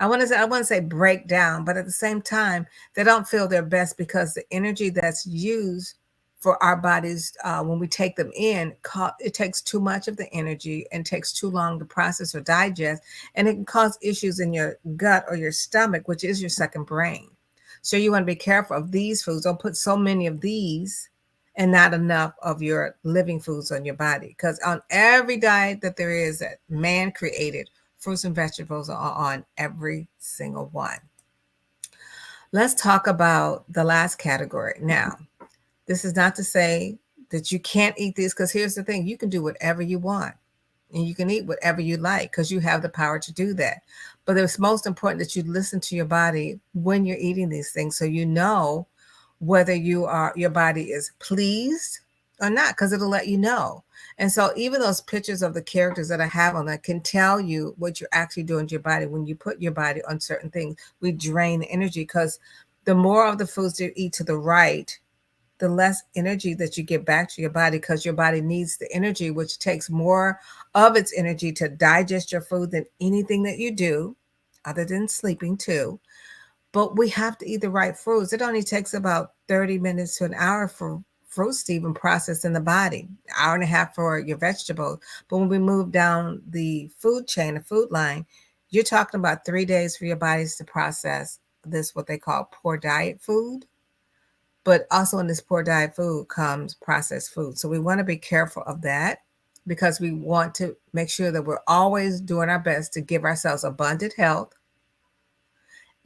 want to say break down, but at the same time, they don't feel their best because the energy that's used for our bodies when we take them in, it takes too much of the energy and takes too long to process or digest, and it can cause issues in your gut or your stomach, which is your second brain. So you want to be careful of these foods. Don't put so many of these and not enough of your living foods on your body. Because on every diet that there is that man created, fruits and vegetables are on every single one. Let's talk about the last category. Now, this is not to say that you can't eat these, because here's the thing. You can do whatever you want. And you can eat whatever you like because you have the power to do that. But it's most important that you listen to your body when you're eating these things, so you know whether your body is pleased or not, because it'll let you know. And so even those pictures of the characters that I have on that can tell you what you're actually doing to your body. When you put your body on certain things, we drain the energy, because the more of the foods you eat to the right, the less energy that you get back to your body, because your body needs the energy, which takes more of its energy to digest your food than anything that you do, other than sleeping too. But we have to eat the right foods. It only takes about 30 minutes to an hour for fruits to even process in the body, an hour and a half for your vegetables. But when we move down the food chain, the food line, you're talking about 3 days for your bodies to process this, what they call poor diet food. But also in this poor diet food comes processed food. So we want to be careful of that, because we want to make sure that we're always doing our best to give ourselves abundant health.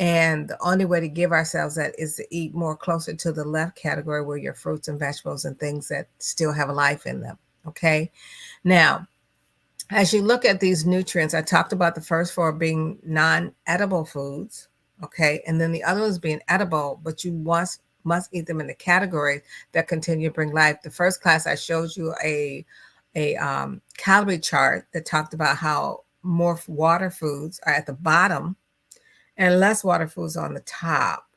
And the only way to give ourselves that is to eat more closer to the left category, where your fruits and vegetables and things that still have a life in them. Okay. Now, as you look at these nutrients, I talked about the first four being non-edible foods. Okay. And then the other ones being edible, but you must eat them in the categories that continue to bring life. The first class, I showed you a calorie chart that talked about how more water foods are at the bottom and less water foods on the top.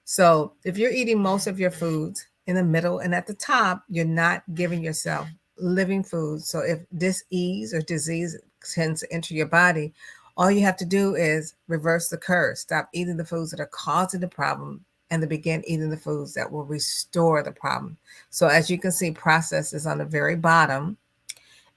So if you're eating most of your foods in the middle and at the top, you're not giving yourself living foods. So if dis-ease or disease tends to enter your body, all you have to do is reverse the curve. Stop eating the foods that are causing the problem and to begin eating the foods that will restore the problem. So as you can see, processed is on the very bottom,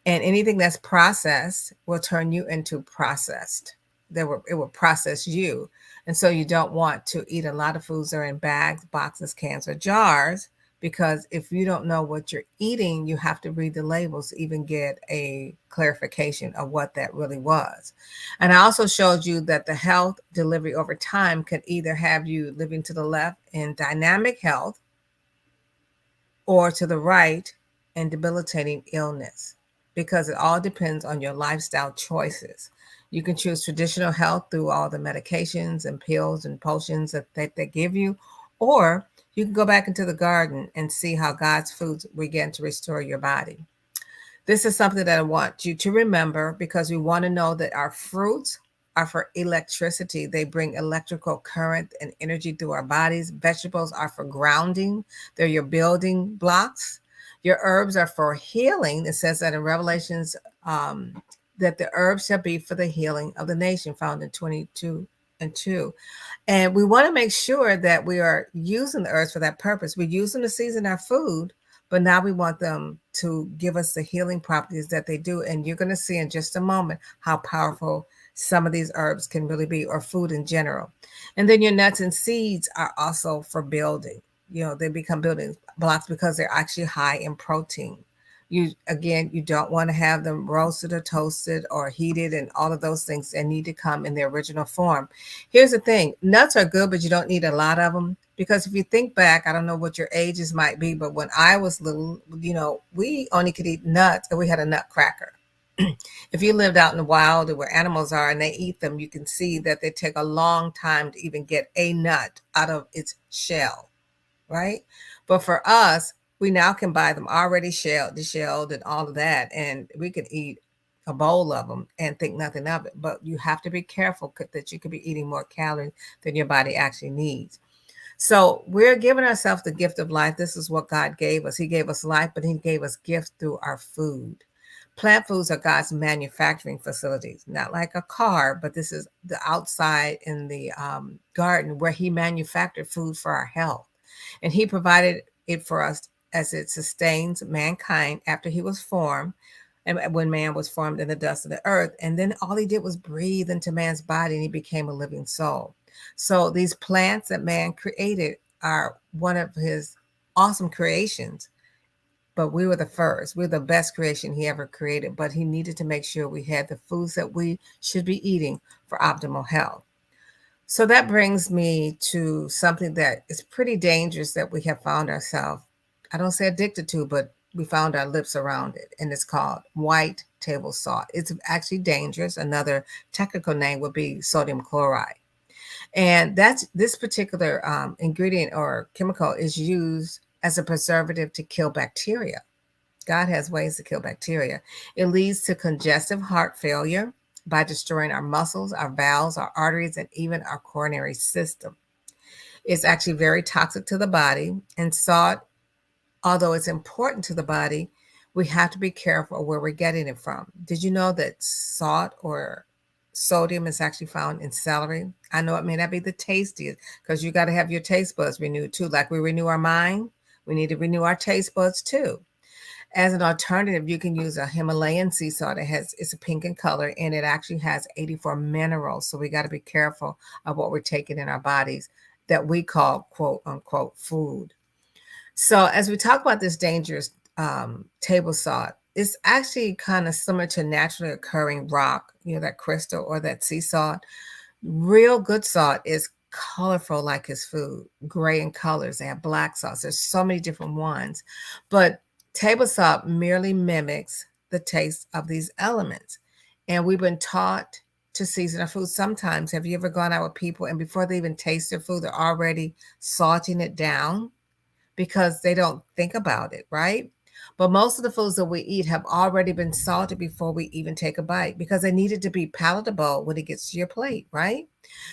and anything that's processed will turn you into processed. It will process you. And so you don't want to eat a lot of foods that are in bags, boxes, cans, or jars, because if you don't know what you're eating, you have to read the labels to even get a clarification of what that really was. And I also showed you that the health delivery over time could either have you living to the left in dynamic health or to the right in debilitating illness, because it all depends on your lifestyle choices. You can choose traditional health through all the medications and pills and potions that they give you, or you can go back into the garden and see how God's foods begin to restore your body. This is something that I want you to remember, because we want to know that our fruits are for electricity. They bring electrical current and energy through our bodies. Vegetables are for grounding. They're your building blocks. Your herbs are for healing. It says that in Revelations, that the herbs shall be for the healing of the nation, found in 22:2. And we want to make sure that we are using the herbs for that purpose. We use them to season our food, but now we want them to give us the healing properties that they do. And you're going to see in just a moment how powerful some of these herbs can really be, or food in general. And then your nuts and seeds are also for building. They become building blocks because they're actually high in protein. You don't want to have them roasted or toasted or heated and all of those things. They need to come in their original form. Here's the thing. Nuts are good, but you don't need a lot of them, because if you think back, I don't know what your ages might be, but when I was little, we only could eat nuts, and we had a nut cracker. If you lived out in the wild where animals are and they eat them, you can see that they take a long time to even get a nut out of its shell, right? But for us, we now can buy them already deshelled and all of that, and we can eat a bowl of them and think nothing of it. But you have to be careful that you could be eating more calories than your body actually needs. So we're giving ourselves the gift of life. This is what God gave us. He gave us life, but he gave us gifts through our food. Plant foods are God's manufacturing facilities, not like a car, but this is the outside in the garden where he manufactured food for our health. And he provided it for us as it sustains mankind after he was formed, and when man was formed in the dust of the earth. And then all he did was breathe into man's body, and he became a living soul. So these plants that man created are one of his awesome creations. But we were the first. We're the best creation he ever created. But he needed to make sure we had the foods that we should be eating for optimal health. So that brings me to something that is pretty dangerous that we have found ourselves, I don't say addicted to, but we found our lips around it. And it's called white table salt. It's actually dangerous. Another technical name would be sodium chloride. And this particular ingredient or chemical is used as a preservative to kill bacteria. God has ways to kill bacteria. It leads to congestive heart failure by destroying our muscles, our valves, our arteries, and even our coronary system. It's actually very toxic to the body. And salt, although it's important to the body, we have to be careful where we're getting it from. Did you know that salt or sodium is actually found in celery? I know it may not be the tastiest, because you got to have your taste buds renewed too. Like we renew our mind, we need to renew our taste buds too. As an alternative, you can use a Himalayan sea salt. It's a pink in color, and it actually has 84 minerals. So we got to be careful of what we're taking in our bodies that we call quote unquote food. So as we talk about this dangerous table salt, it's actually kind of similar to naturally occurring rock, that crystal or that sea salt. Real good salt is colorful like his food, gray in colors. They have black salts. There's so many different ones. But table salt merely mimics the taste of these elements. And we've been taught to season our food. Sometimes, have you ever gone out with people and before they even taste their food, they're already salting it down because they don't think about it, right? But most of the foods that we eat have already been salted before we even take a bite, because they needed to be palatable when it gets to your plate, right?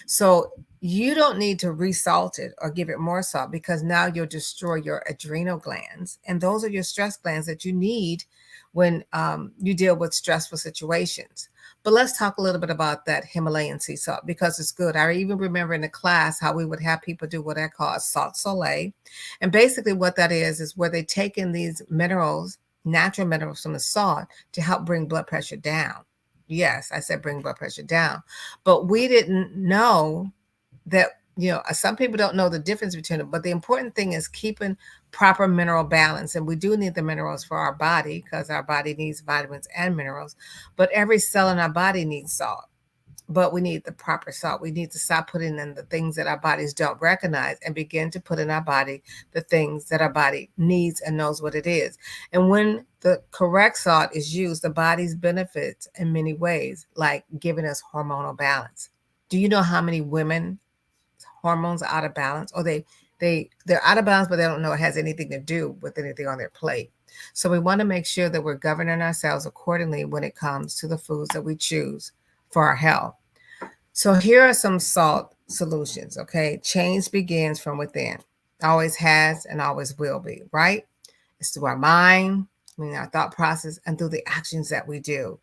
So you don't need to resalt it or give it more salt, because now you'll destroy your adrenal glands. And those are your stress glands that you need when you deal with stressful situations. But let's talk a little bit about that Himalayan sea salt because it's good. I even remember in the class how we would have people do what I call a salt soleil. And basically what that is where they take in these minerals, natural minerals from the salt to help bring blood pressure down. Yes, I said bring blood pressure down. But we didn't know that, some people don't know the difference between them. But the important thing is keeping proper mineral balance. And we do need the minerals for our body because our body needs vitamins and minerals. But every cell in our body needs salt. But we need the proper salt. We need to stop putting in the things that our bodies don't recognize and begin to put in our body the things that our body needs and knows what it is. And when the correct salt is used, the body's benefits in many ways, like giving us hormonal balance. Do you know how many women hormones are out of balance, or they're out of balance, but they don't know it has anything to do with anything on their plate? So we want to make sure that we're governing ourselves accordingly when it comes to the foods that we choose for our health. So here are some salt solutions. Okay. Change begins from within. Always has and always will be, right? It's through our mind, our thought process, and through the actions that we do.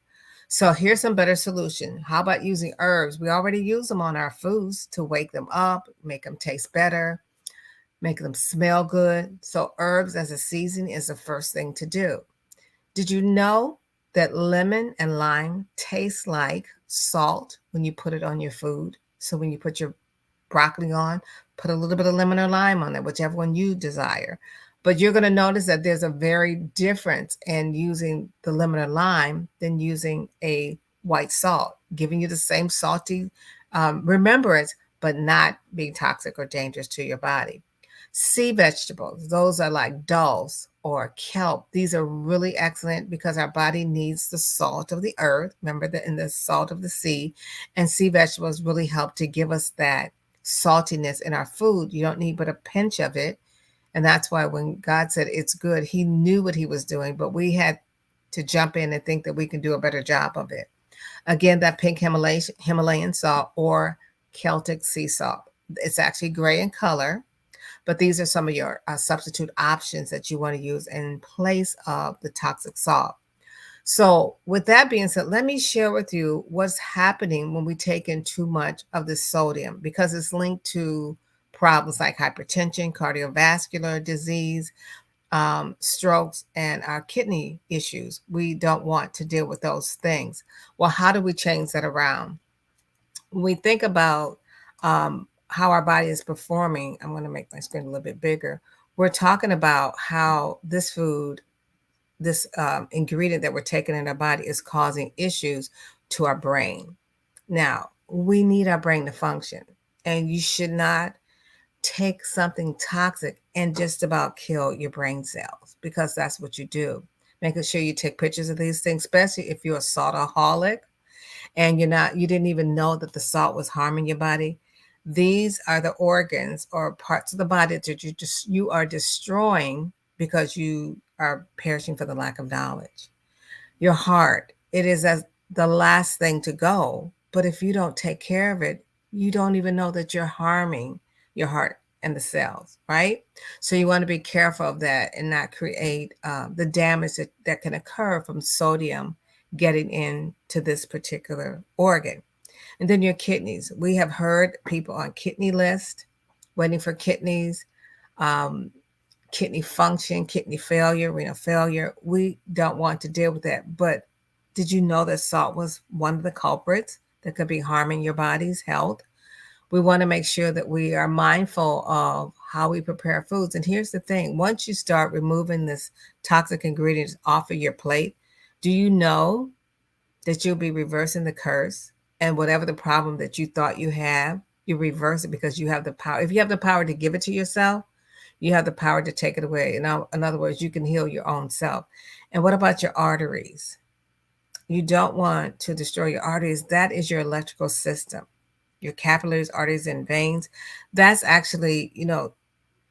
So here's some better solution. How about using herbs? We already use them on our foods to wake them up, make them taste better, make them smell good. So herbs as a seasoning is the first thing to do. Did you know that lemon and lime taste like salt when you put it on your food? So when you put your broccoli on, put a little bit of lemon or lime on it, whichever one you desire. But you're going to notice that there's a very difference in using the lemon or lime than using a white salt, giving you the same salty remembrance, but not being toxic or dangerous to your body. Sea vegetables, those are like dulse or kelp. These are really excellent because our body needs the salt of the earth. Remember that in the salt of the sea, and sea vegetables really help to give us that saltiness in our food. You don't need but a pinch of it. And that's why when God said it's good, he knew what he was doing, but we had to jump in and think that we can do a better job of it. Again, that pink Himalayan salt or Celtic sea salt. It's actually gray in color, but these are some of your substitute options that you want to use in place of the toxic salt. So with that being said, let me share with you what's happening when we take in too much of the sodium, because it's linked to problems like hypertension, cardiovascular disease, strokes, and our kidney issues. We don't want to deal with those things. Well, how do we change that around? When we think about how our body is performing, I'm going to make my screen a little bit bigger. We're talking about how this food, this ingredient that we're taking in our body is causing issues to our brain. Now, we need our brain to function, and you should not take something toxic and just about kill your brain cells, because that's what you do. Making sure you take pictures of these things, especially if you're a saltaholic and you didn't even know that the salt was harming your body. These are the organs or parts of the body that you are destroying because you are perishing for the lack of knowledge. Your heart, it is as the last thing to go, but if you don't take care of it, you don't even know that you're harming your heart and the cells, right? So you want to be careful of that and not create the damage that can occur from sodium getting into this particular organ. And then your kidneys. We have heard people on kidney list, waiting for kidneys, kidney function, kidney failure, renal failure. We don't want to deal with that. But did you know that salt was one of the culprits that could be harming your body's health? We want to make sure that we are mindful of how we prepare foods. And here's the thing. Once you start removing this toxic ingredients off of your plate, do you know that you'll be reversing the curse? And whatever the problem that you thought you have, you reverse it because you have the power. If you have the power to give it to yourself, you have the power to take it away. In other words, you can heal your own self. And what about your arteries? You don't want to destroy your arteries. That is your electrical system. Your capillaries, arteries, and veins. That's actually,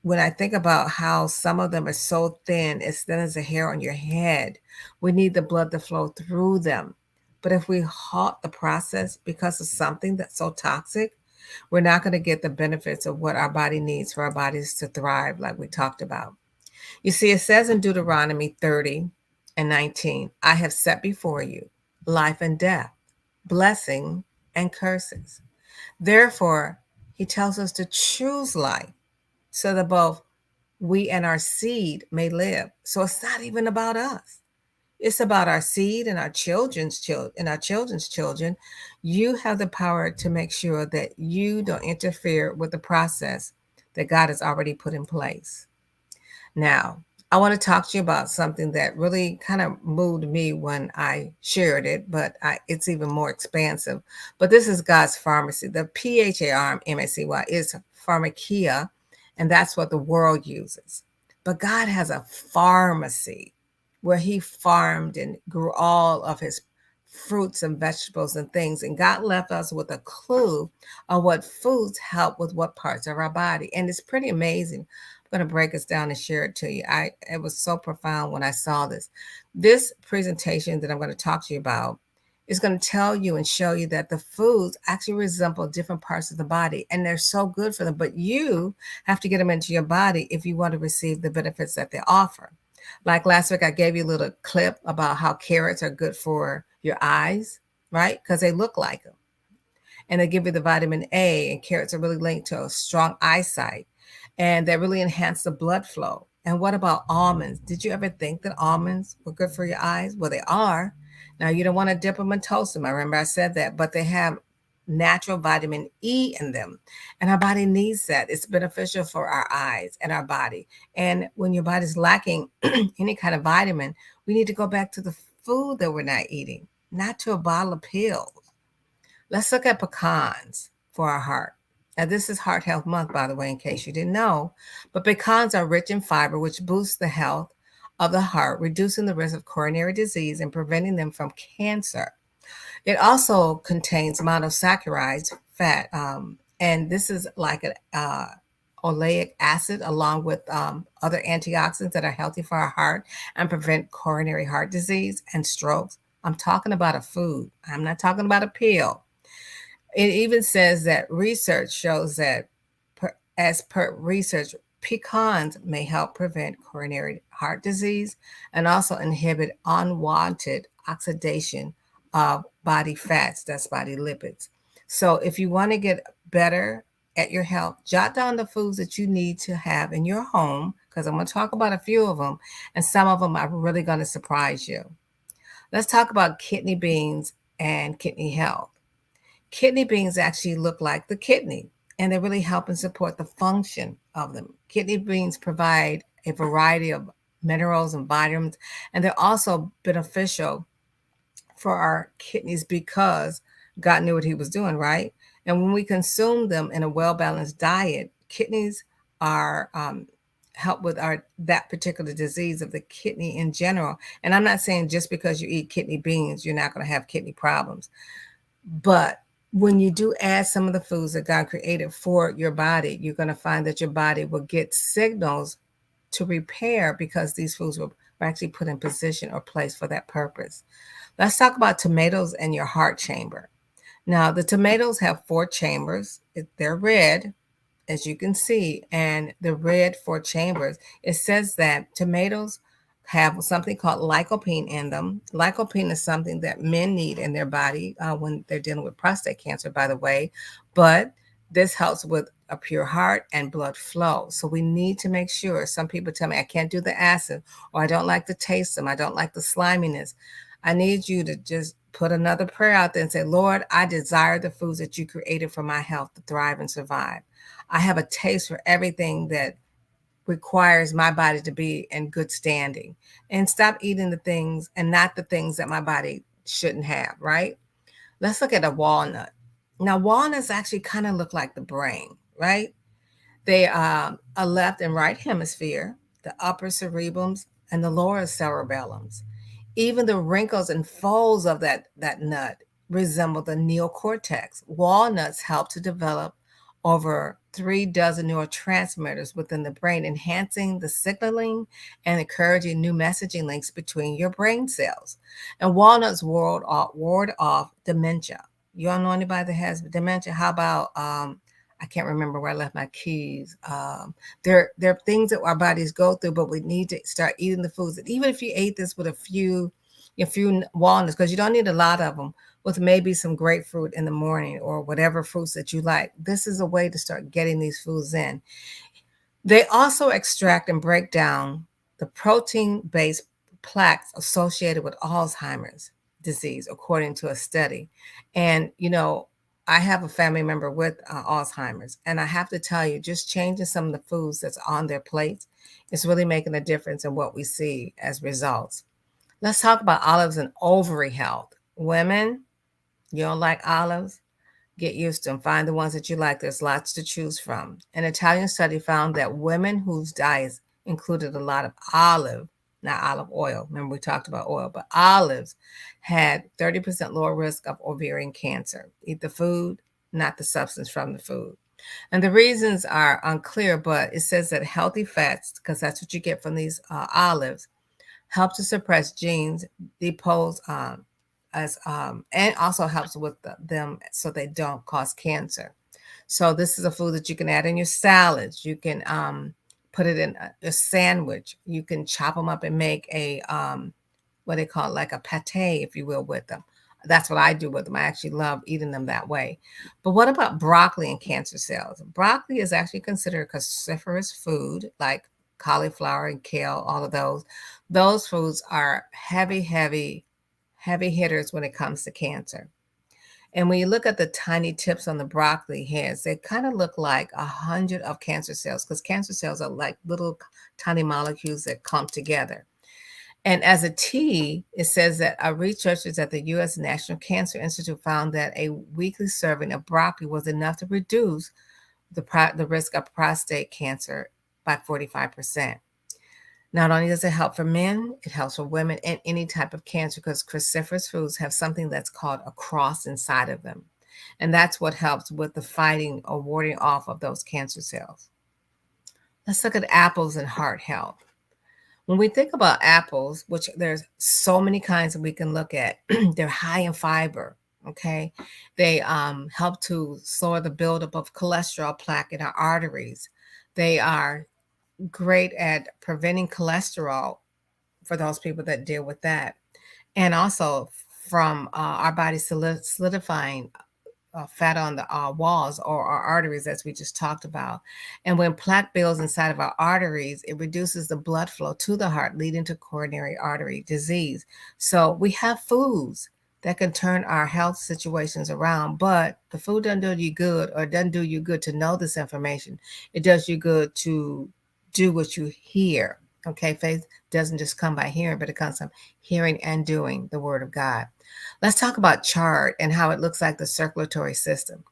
when I think about how some of them are so thin, as thin as the hair on your head, we need the blood to flow through them. But if we halt the process because of something that's so toxic, we're not going to get the benefits of what our body needs for our bodies to thrive, like we talked about. You see, it says in Deuteronomy 30:19, I have set before you life and death, blessing and curses. Therefore, he tells us to choose life so that both we and our seed may live. So it's not even about us. It's about our seed and our children's children and our children's children. You have the power to make sure that you don't interfere with the process that God has already put in place. Now, I want to talk to you about something that really kind of moved me when I shared it, but it's even more expansive. But this is God's pharmacy. The PHARMACY is pharmakia, and that's what the world uses. But God has a pharmacy where he farmed and grew all of his fruits and vegetables and things. And God left us with a clue on what foods help with what parts of our body. And it's pretty amazing. I'm going to break this down and share it to you. It was so profound when I saw this. This presentation that I'm going to talk to you about is going to tell you and show you that the foods actually resemble different parts of the body, and they're so good for them. But you have to get them into your body if you want to receive the benefits that they offer. Like last week, I gave you a little clip about how carrots are good for your eyes, right? Because they look like them. And they give you the vitamin A, and carrots are really linked to a strong eyesight. And they really enhance the blood flow. And what about almonds? Did you ever think that almonds were good for your eyes? Well, they are. Now, you don't want to dip them and toast them. I remember I said that, but they have natural vitamin E in them. And our body needs that. It's beneficial for our eyes and our body. And when your body's lacking any kind of vitamin, we need to go back to the food that we're not eating, not to a bottle of pills. Let's look at pecans for our heart. Now, this is Heart Health Month, by the way, in case you didn't know. But pecans are rich in fiber, which boosts the health of the heart, reducing the risk of coronary disease and preventing them from cancer. It also contains monosaccharides, fat, and this is like an oleic acid, along with other antioxidants that are healthy for our heart and prevent coronary heart disease and strokes. I'm talking about a food. I'm not talking about a pill. It even says that research shows that, as per research, pecans may help prevent coronary heart disease and also inhibit unwanted oxidation of body fats, that's body lipids. So if you want to get better at your health, jot down the foods that you need to have in your home, because I'm going to talk about a few of them, and some of them are really going to surprise you. Let's talk about kidney beans and kidney health. Kidney beans actually look like the kidney, and they really help and support the function of them. Kidney beans provide a variety of minerals and vitamins, and they're also beneficial for our kidneys because God knew what he was doing, right? And when we consume them in a well-balanced diet, kidneys are help with that particular disease of the kidney in general. And I'm not saying just because you eat kidney beans, you're not going to have kidney problems. But when you do add some of the foods that God created for your body, you're going to find that your body will get signals to repair because these foods were actually put in position or place for that purpose. Let's talk about tomatoes and your heart chamber. Now, the tomatoes have 4 chambers. They're red, as you can see, and the red 4 chambers. It says that tomatoes have something called lycopene in them. Lycopene is something that men need in their body when they're dealing with prostate cancer, by the way. But this helps with a pure heart and blood flow. So we need to make sure. Some people tell me, I can't do the acid, or I don't like the taste of them. I don't like the sliminess. I need you to just put another prayer out there and say, Lord, I desire the foods that you created for my health to thrive and survive. I have a taste for everything that requires my body to be in good standing, and stop eating the things and not the things that my body shouldn't have, right? Let's look at a walnut. Now, walnuts actually kind of look like the brain, right? They are a left and right hemisphere, the upper cerebrums and the lower cerebellums. Even the wrinkles and folds of that nut resemble the neocortex. Walnuts help to develop over 3 dozen neurotransmitters within the brain, enhancing the signaling and encouraging new messaging links between your brain cells. And walnuts ward off dementia. You all know anybody that has dementia? How about, I can't remember where I left my keys. There are things that our bodies go through, but we need to start eating the foods. And even if you ate this with a few walnuts, because you don't need a lot of them, with maybe some grapefruit in the morning or whatever fruits that you like. This is a way to start getting these foods in. They also extract and break down the protein-based plaques associated with Alzheimer's disease, according to a study. And, I have a family member with Alzheimer's, and I have to tell you, just changing some of the foods that's on their plates is really making a difference in what we see as results. Let's talk about olives and ovary health. Women, you don't like olives? Get used to them. Find the ones that you like. There's lots to choose from. An Italian study found that women whose diets included a lot of olive, not olive oil, remember we talked about oil, but olives, had 30% lower risk of ovarian cancer. Eat the food, not the substance from the food. And the reasons are unclear, but it says that healthy fats, because that's what you get from these olives, help to suppress genes, depose and also helps with them so they don't cause cancer. So this is a food that you can add in your salads. You can put it in a sandwich. You can chop them up and make a what they call like a pate, if you will, with them. That's what I do with them. I actually love eating them that way. But what about broccoli and cancer cells? Broccoli is actually considered a cruciferous food, like cauliflower and kale, all of those. Those foods are heavy hitters when it comes to cancer. And when you look at the tiny tips on the broccoli heads, they kind of look like 100 of cancer cells, because cancer cells are like little tiny molecules that clump together. And as a tea, it says that researchers at the U.S. National Cancer Institute found that a weekly serving of broccoli was enough to reduce the risk of prostate cancer by 45%. Not only does it help for men, it helps for women and any type of cancer, because cruciferous foods have something that's called a cross inside of them. And that's what helps with the fighting or warding off of those cancer cells. Let's look at apples and heart health. When we think about apples, which there's so many kinds that we can look at, they're high in fiber, okay? They help to slow the buildup of cholesterol plaque in our arteries. They are great at preventing cholesterol for those people that deal with that, and also from our body solidifying fat on the walls or our arteries, as we just talked about. And when plaque builds inside of our arteries, it reduces the blood flow to the heart, leading to coronary artery disease. So we have foods that can turn our health situations around, but the food doesn't do you good, or it doesn't do you good to know this information. It does you good to do what you hear. Okay, faith doesn't just come by hearing, but it comes from hearing and doing the word of God. Let's talk about chard and how it looks like the circulatory system.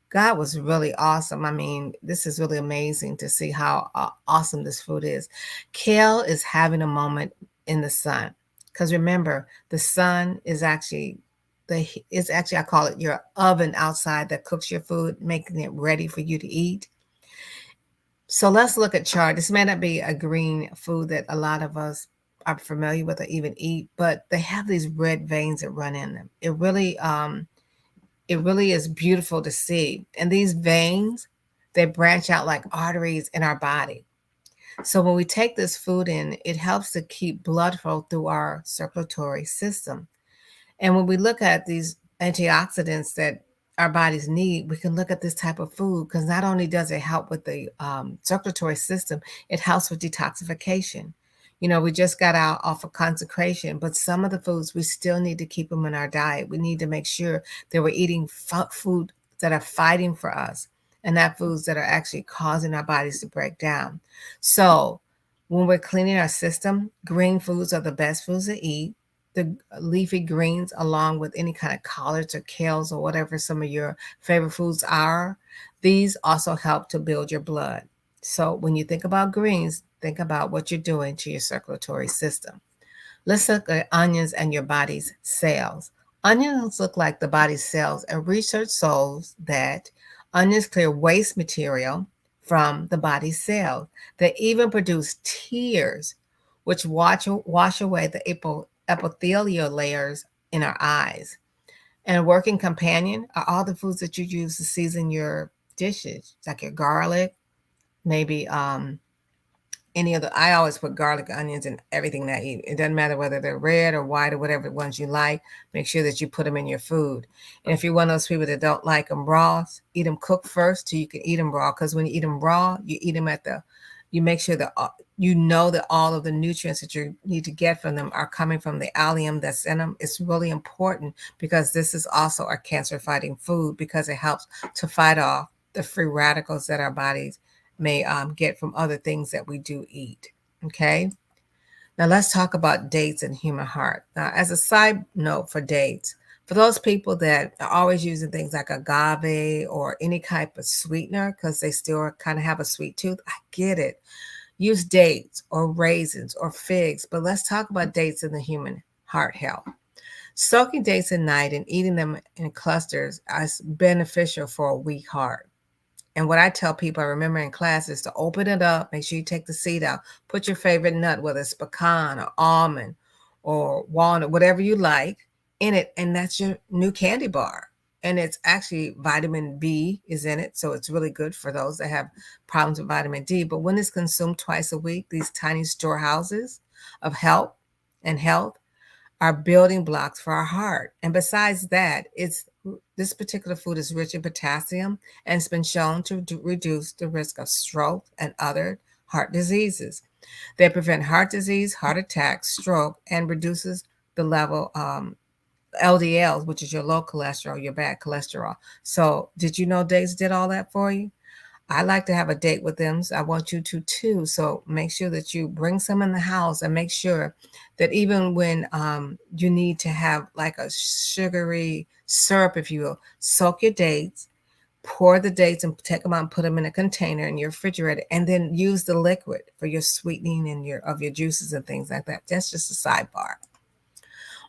God was really awesome. I mean, this is really amazing to see how awesome this food is. Kale is having a moment in the sun, because remember, the sun is actually I call it your oven outside that cooks your food, making it ready for you to eat. So let's look at chard. This may not be a green food that a lot of us are familiar with or even eat, but they have these red veins that run in them. It really is beautiful to see. And these veins, they branch out like arteries in our body. So when we take this food in, it helps to keep blood flow through our circulatory system. And when we look at these antioxidants that our bodies need, we can look at this type of food, because not only does it help with the circulatory system, it helps with detoxification. We just got out off of consecration, but some of the foods, we still need to keep them in our diet. We need to make sure that we're eating food that are fighting for us, and not foods that are actually causing our bodies to break down. So when we're cleaning our system, green foods are the best foods to eat. The leafy greens, along with any kind of collards or kales or whatever some of your favorite foods are, these also help to build your blood. So when you think about greens, think about what you're doing to your circulatory system. Let's look at onions and your body's cells. Onions look like the body's cells, and research shows that onions clear waste material from the body's cells. They even produce tears, which wash away the epithelial layers in our eyes. And a working companion are all the foods that you use to season your dishes, like your garlic, maybe any of the, I always put garlic, onions in everything that I eat. It doesn't matter whether they're red or white or whatever ones you like. Make sure that you put them in your food. And if you're one of those people that don't like them raw, eat them cooked first so you can eat them raw. Because when you eat them raw, you eat them you make sure that you know that all of the nutrients that you need to get from them are coming from the allium that's in them. It's really important because this is also a cancer-fighting food because it helps to fight off the free radicals that our bodies may get from other things that we do eat. Okay. Now let's talk about dates and human heart. Now, as a side note for dates, for those people that are always using things like agave or any type of sweetener because they still kind of have a sweet tooth, I get it. Use dates or raisins or figs, but let's talk about dates in the human heart health. Soaking dates at night and eating them in clusters is beneficial for a weak heart. And what I tell people, I remember in class, is to open it up, make sure you take the seed out, put your favorite nut, whether it's pecan or almond or walnut, whatever you like, in it. And that's your new candy bar. And it's actually vitamin B is in it. So it's really good for those that have problems with vitamin D. But when it's consumed twice a week, these tiny storehouses of health are building blocks for our heart. And besides that, this particular food is rich in potassium and it's been shown to reduce the risk of stroke and other heart diseases. They prevent heart disease, heart attacks, stroke, and reduces the level LDLs, which is your low cholesterol, your bad cholesterol. So did you know dates did all that for you? I like to have a date with them. So I want you to too. So make sure that you bring some in the house and make sure that even when you need to have like a sugary syrup, if you will, soak your dates, pour the dates and take them out and put them in a container in your refrigerator, and then use the liquid for your sweetening and your juices and things like that. That's just a sidebar.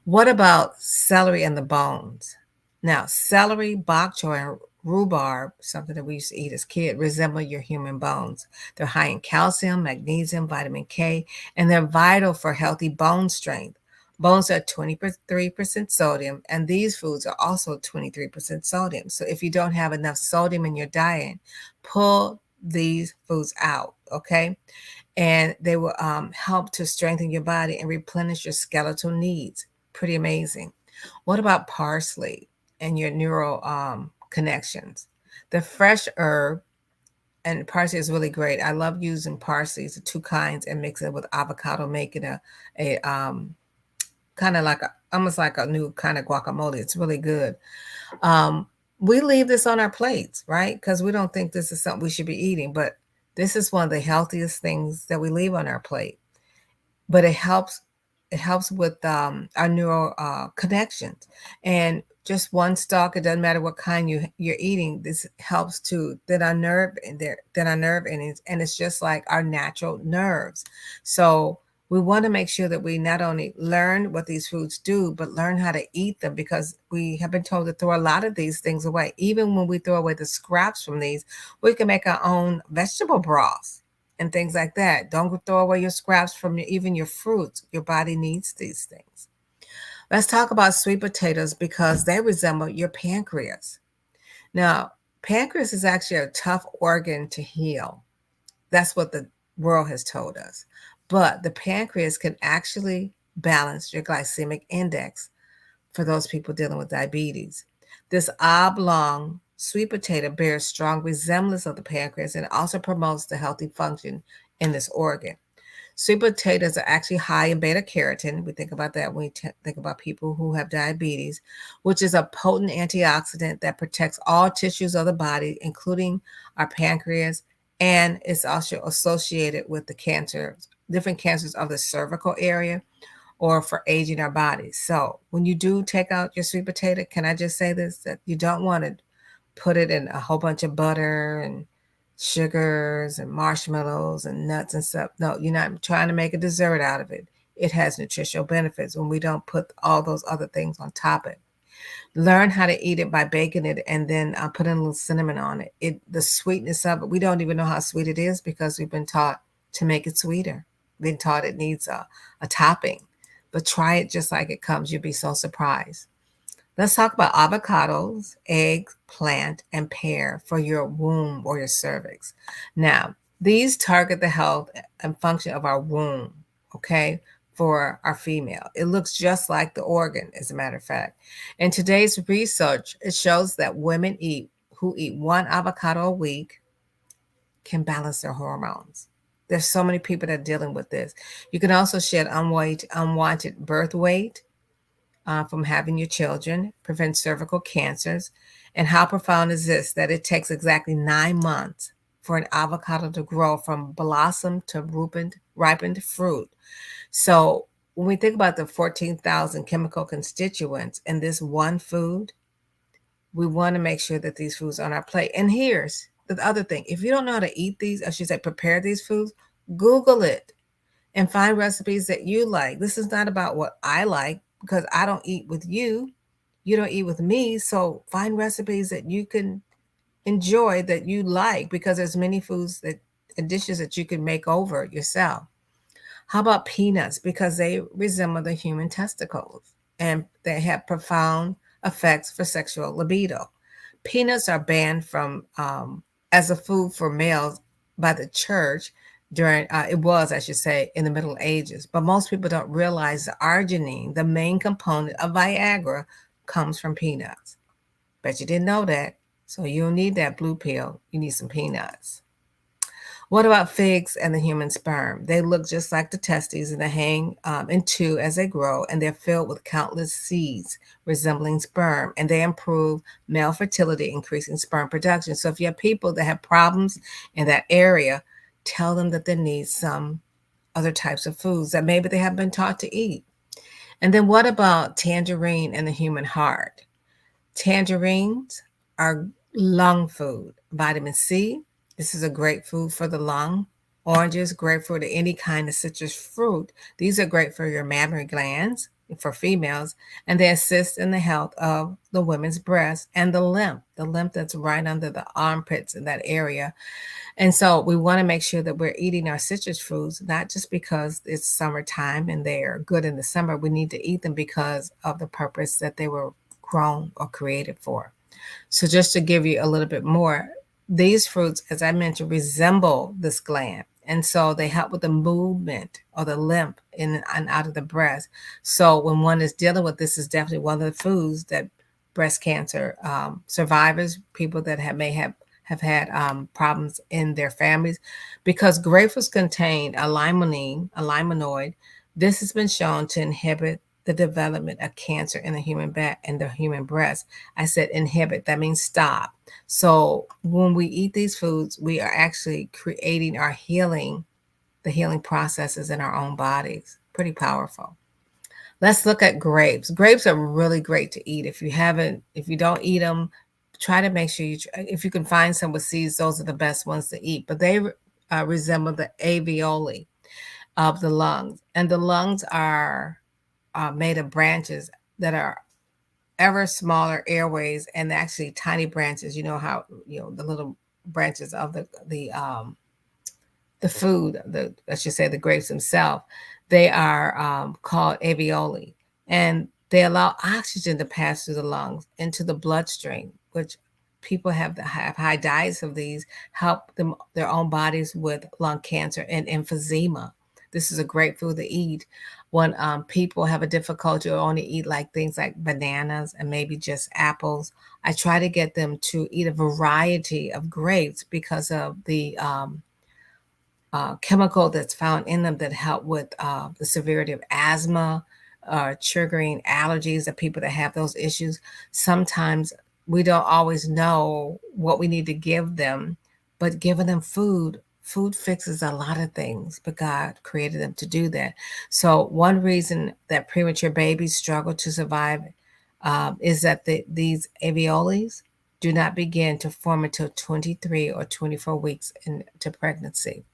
What about celery and the bones? Now, celery, bok choy, and rhubarb, something that we used to eat as kids, resemble your human bones. They're high in calcium, magnesium, vitamin K, and they're vital for healthy bone strength. Bones are 23% sodium, and these foods are also 23% sodium. So if you don't have enough sodium in your diet, pull these foods out, okay? And they will help to strengthen your body and replenish your skeletal needs. Pretty amazing. What about parsley and your neural connections? The fresh herb, and parsley is really great. I love using parsley, the two kinds, and mix it with avocado, making a kind of like almost like a new kind of guacamole. It's really good. We leave this on our plates, right? Because we don't think this is something we should be eating, but this is one of the healthiest things that we leave on our plate. But it helps with our neural connections. And just one stalk, it doesn't matter what kind you're eating, this helps to thin our nerve endings, and it's just like our natural nerves. So we want to make sure that we not only learn what these foods do, but learn how to eat them, because we have been told to throw a lot of these things away. Even when we throw away the scraps from these, we can make our own vegetable broths and things like that. Don't throw away your scraps from even your fruits. Your body needs these things. Let's talk about sweet potatoes because they resemble your pancreas. Now, pancreas is actually a tough organ to heal. That's what the world has told us. But the pancreas can actually balance your glycemic index for those people dealing with diabetes. This oblong sweet potato bears strong resemblance of the pancreas and also promotes the healthy function in this organ. Sweet potatoes are actually high in beta carotene. We think about that when we think about people who have diabetes, which is a potent antioxidant that protects all tissues of the body, including our pancreas, and it's also associated with the different cancers of the cervical area, or for aging our bodies. So when you do take out your sweet potato, can I just say this, that you don't want to put it in a whole bunch of butter and sugars and marshmallows and nuts and stuff. No, you're not trying to make a dessert out of it. It has nutritional benefits when we don't put all those other things on top of it. Learn how to eat it by baking it and then put in a little cinnamon on it. The sweetness of it, we don't even know how sweet it is because we've been taught to make it sweeter. We've been taught it needs a topping. But try it just like it comes. You'll be so surprised. Let's talk about avocados, eggs, plant, and pear for your womb or your cervix. Now, These target the health and function of our womb, okay, for our female. It looks just like the organ, as a matter of fact. In today's research, it shows that women who eat one avocado a week can balance their hormones. There's so many people that are dealing with this. You can also shed unwanted birth weight from having your children, prevent cervical cancers. And how profound is this? That it takes exactly 9 months for an avocado to grow from blossom to ripened fruit. So when we think about the 14,000 chemical constituents in this one food, we want to make sure that these foods are on our plate. And here's the other thing. If you don't know how to eat these, I should say prepare these foods, Google it and find recipes that you like. This is not about what I like because I don't eat with you. You don't eat with me. So find recipes that you can enjoy that you like, because there's many foods that and dishes that you can make over yourself. How about peanuts? Because they resemble the human testicles and they have profound effects for sexual libido. Peanuts are banned from as a food for males by the church during it was, I should say, in the Middle Ages. But most people don't realize the arginine, the main component of Viagra, comes from peanuts. Bet you didn't know that. So you don't need that blue pill. You need some peanuts. What about figs and the human sperm? They look just like the testes and they hang in two as they grow, and they're filled with countless seeds resembling sperm, and they improve male fertility, increasing sperm production. So if you have people that have problems in that area, tell them that they need some other types of foods that maybe they haven't been taught to eat. And then what about tangerine and the human heart? Tangerines are lung food. Vitamin C, this is a great food for the lung. Oranges, grapefruit, or any kind of citrus fruit. These are great for your mammary glands for females, and they assist in the health of the women's breast and the lymph that's right under the armpits in that area. And so we want to make sure that we're eating our citrus fruits, not just because it's summertime and they're good in the summer. We need to eat them because of the purpose that they were grown or created for. So just to give you a little bit more, these fruits, as I mentioned, resemble this gland. And so they help with the movement or the lymph in and out of the breast. So when one is dealing with this, is definitely one of the foods that breast cancer survivors, people that may have had problems in their families, because grapefruits contain a limanoid. This has been shown to inhibit the development of cancer in the human breast. I said inhibit, that means stop. So when we eat these foods, we are actually creating the healing processes in our own bodies. Pretty powerful. Let's look at grapes. Grapes are really great to eat. If you don't eat them, try to make sure if you can find some with seeds, those are the best ones to eat. But they resemble the alveoli of the lungs, and the lungs are made of branches that are ever smaller airways, and actually tiny branches. You know how the little branches of the food, let's just say the grapes themselves, they are called alveoli, and they allow oxygen to pass through the lungs into the bloodstream, which people have high diets of these help their own bodies with lung cancer and emphysema. This is a great food to eat when people have a difficulty or only eat like things like bananas and maybe just apples. I try to get them to eat a variety of grapes because of the chemical that's found in them that help with the severity of asthma, triggering allergies, that people that have those issues. Sometimes we don't always know what we need to give them, but giving them food fixes a lot of things, but God created them to do that. So one reason that premature babies struggle to survive is that these alveoli do not begin to form until 23 or 24 weeks into pregnancy.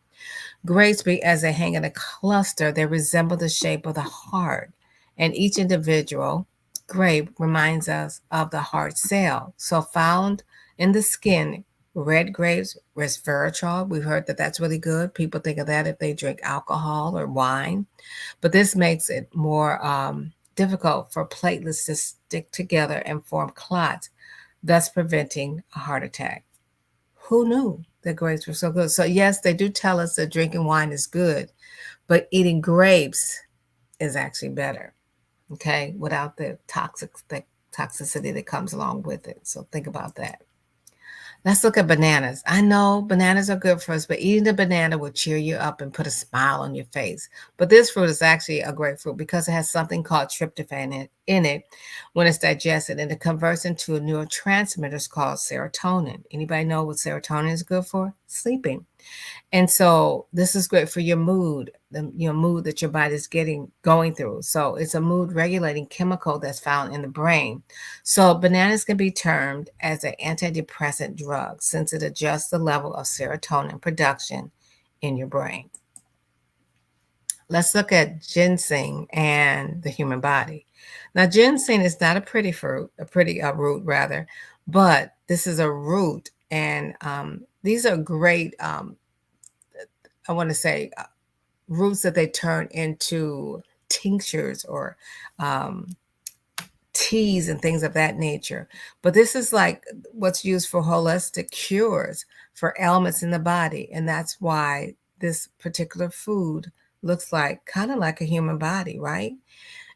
Grapes, as they hang in a cluster, they resemble the shape of the heart, and each individual grape reminds us of the heart cell. So found in the skin, red grapes, resveratrol. We've heard that that's really good. People think of that if they drink alcohol or wine, but this makes it more difficult for platelets to stick together and form clots, thus preventing a heart attack. Who knew? The grapes were so good. So yes, they do tell us that drinking wine is good, but eating grapes is actually better. Okay, without the toxicity that comes along with it. So think about that. Let's look at bananas. I know bananas are good for us, but eating the banana will cheer you up and put a smile on your face. But this fruit is actually a great fruit because it has something called tryptophan in it when it's digested, and it converts into a neurotransmitter called serotonin. Anybody know what serotonin is good for? Sleeping. And so this is great for your mood, your mood that your body is going through. So it's a mood regulating chemical that's found in the brain. So bananas can be termed as an antidepressant drug since it adjusts the level of serotonin production in your brain. Let's look at ginseng and the human body. Now, ginseng is not a pretty fruit, a root rather, but this is a root, and these are great. I want to say roots that they turn into tinctures or teas and things of that nature. But this is like what's used for holistic cures for ailments in the body. And that's why this particular food looks like kind of like a human body, right?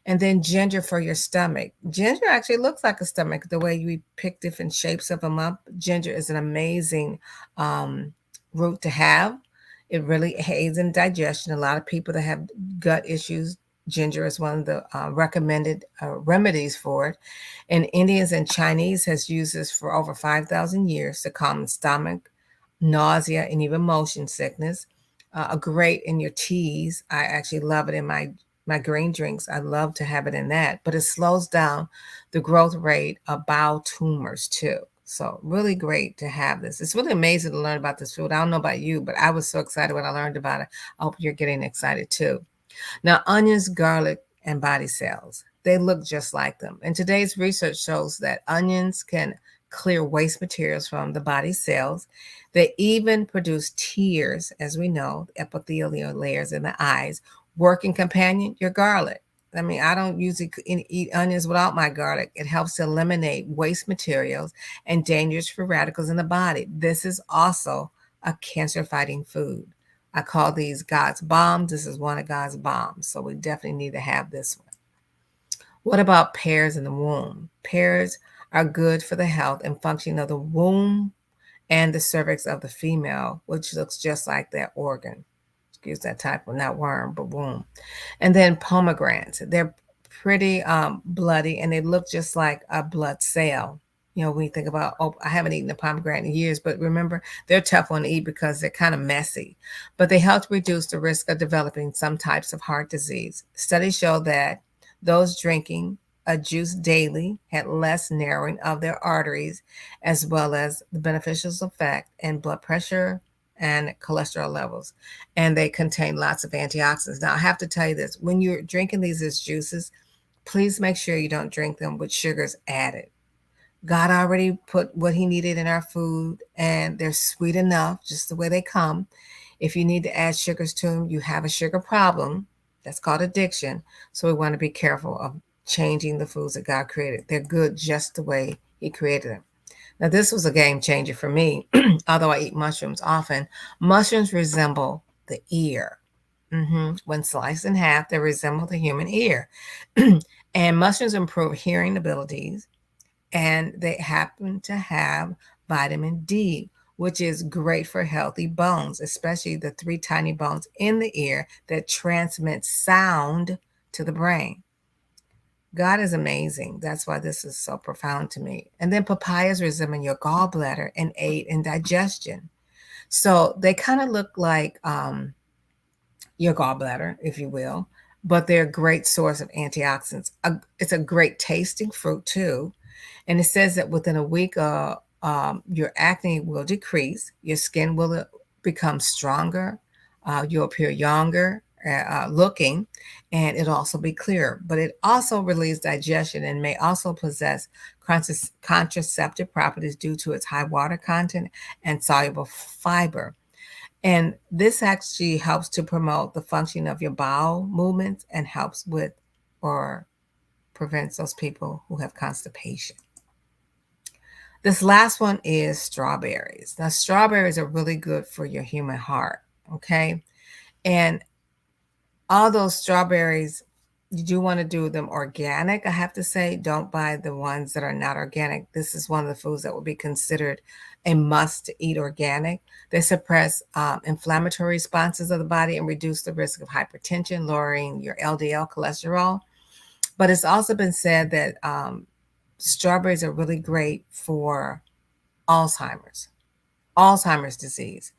And then ginger for your stomach. Ginger actually looks like a stomach the way you pick different shapes of them up. Ginger is an amazing root to have. It really aids in digestion. A lot of people that have gut issues, ginger is one of the recommended remedies for it. And Indians and Chinese has used this for over 5,000 years to calm stomach, nausea, and even motion sickness. A great in your teas. I actually love it in my green drinks. I love to have it in that, but it slows down the growth rate of bowel tumors too. So really great to have this. It's really amazing to learn about this food. I don't know about you, but I was so excited when I learned about it. I hope you're getting excited too. Now, onions, garlic, and body cells, they look just like them. And today's research shows that onions can clear waste materials from the body cells. They even produce tears, as we know, epithelial layers in the eyes. Working companion, your garlic. I mean, I don't usually eat onions without my garlic. It helps to eliminate waste materials and dangerous free radicals in the body. This is also a cancer-fighting food. I call these God's bombs. This is one of God's bombs. So we definitely need to have this one. What about pears in the womb? Pears are good for the health and functioning of the womb and the cervix of the female, which looks just like that organ. Excuse that type of, not worm, but womb. And then pomegranates. They're pretty bloody, and they look just like a blood cell. You know, when you think about, oh, I haven't eaten a pomegranate in years, but remember, they're tough one to eat because they're kind of messy. But they help to reduce the risk of developing some types of heart disease. Studies show that those drinking a juice daily had less narrowing of their arteries, as well as the beneficial effect in blood pressure and cholesterol levels. And they contain lots of antioxidants. Now, I have to tell you this, when you're drinking these as juices, please make sure you don't drink them with sugars added. God already put what he needed in our food, and they're sweet enough, just the way they come. If you need to add sugars to them, you have a sugar problem. That's called addiction. So we want to be careful of changing the foods that God created. They're good just the way he created them. Now, this was a game changer for me. Although I eat mushrooms often, mushrooms resemble the ear. When sliced in half, they resemble the human ear. And mushrooms improve hearing abilities, and they happen to have vitamin D, which is great for healthy bones, especially the 3 tiny bones in the ear that transmit sound to the brain. God is amazing. That's why this is so profound to me. And then papayas resemble your gallbladder and aid in digestion. So they kind of look like your gallbladder, if you will, but they're a great source of antioxidants. It's a great tasting fruit too. And it says that within a week, your acne will decrease, your skin will become stronger, you'll appear younger looking, and it'll also be clearer. But it also relieves digestion and may also possess contraceptive properties due to its high water content and soluble fiber. And this actually helps to promote the functioning of your bowel movements and helps with or prevents those people who have constipation. This last one is strawberries. Now, strawberries are really good for your human heart. Okay. And all those strawberries, you do want to do them organic. I have to say, don't buy the ones that are not organic. This is one of the foods that would be considered a must to eat organic. They suppress inflammatory responses of the body and reduce the risk of hypertension, lowering your LDL cholesterol. But it's also been said that strawberries are really great for Alzheimer's disease.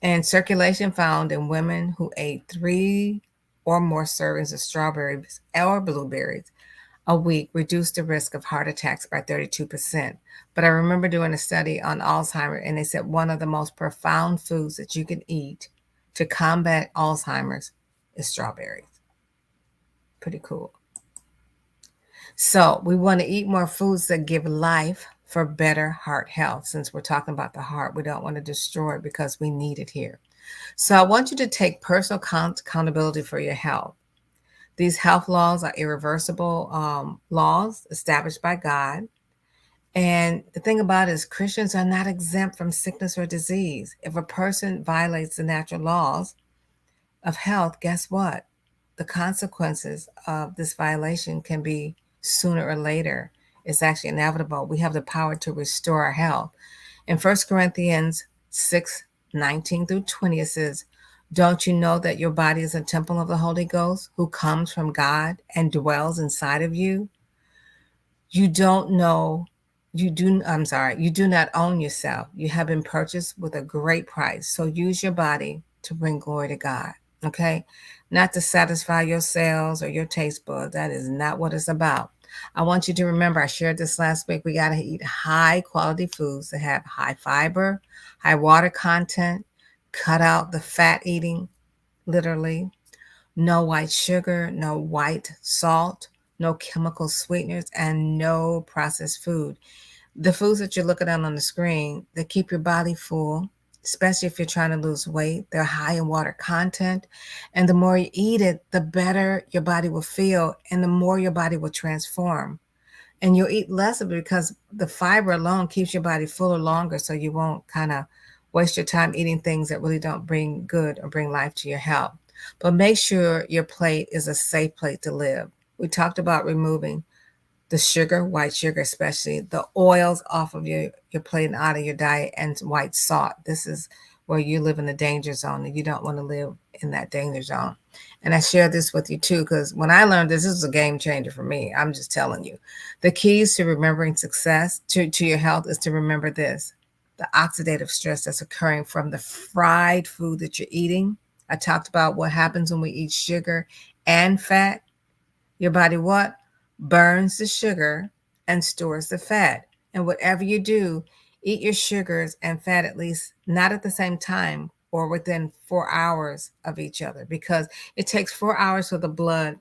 And circulation found in women who ate 3 or more servings of strawberries or blueberries a week reduced the risk of heart attacks by 32%. But I remember doing a study on Alzheimer's, and they said one of the most profound foods that you can eat to combat Alzheimer's is strawberries. Pretty cool. So we want to eat more foods that give life for better heart health. Since we're talking about the heart, we don't want to destroy it because we need it here. So I want you to take personal accountability for your health. These health laws are irreversible laws established by God. And the thing about it is Christians are not exempt from sickness or disease. If a person violates the natural laws of health, guess what? The consequences of this violation can be sooner or later. It's actually inevitable. We have the power to restore our health. In 1 Corinthians 6:19 through 20, it says, don't you know that your body is a temple of the Holy Ghost who comes from God and dwells inside of you? You don't know, you do not own yourself. You have been purchased with a great price. So use your body to bring glory to God. Okay? Not to satisfy your cells or your taste buds. That is not what it's about. I want you to remember, I shared this last week. We got to eat high quality foods that have high fiber, high water content, cut out the fat eating, literally. No white sugar, no white salt, no chemical sweeteners, and no processed food. The foods that you're looking at on the screen, they keep your body full, especially if you're trying to lose weight. They're high in water content. And the more you eat it, the better your body will feel and the more your body will transform. And you'll eat less of it because the fiber alone keeps your body fuller longer, so you won't kind of waste your time eating things that really don't bring good or bring life to your health. But make sure your plate is a safe plate to live. We talked about removing the sugar, white sugar especially, the oils off of your plate and out of your diet, and white salt. This is where you live in the danger zone, and you don't want to live in that danger zone. And I share this with you too, because when I learned this was a game changer for me. I'm just telling you. The keys to remembering success to your health is to remember this: the oxidative stress that's occurring from the fried food that you're eating. I talked about what happens when we eat sugar and fat. Your body what? Burns the sugar and stores the fat. And whatever you do, eat your sugars and fat at least not at the same time or within 4 hours of each other, because it takes 4 hours for the blood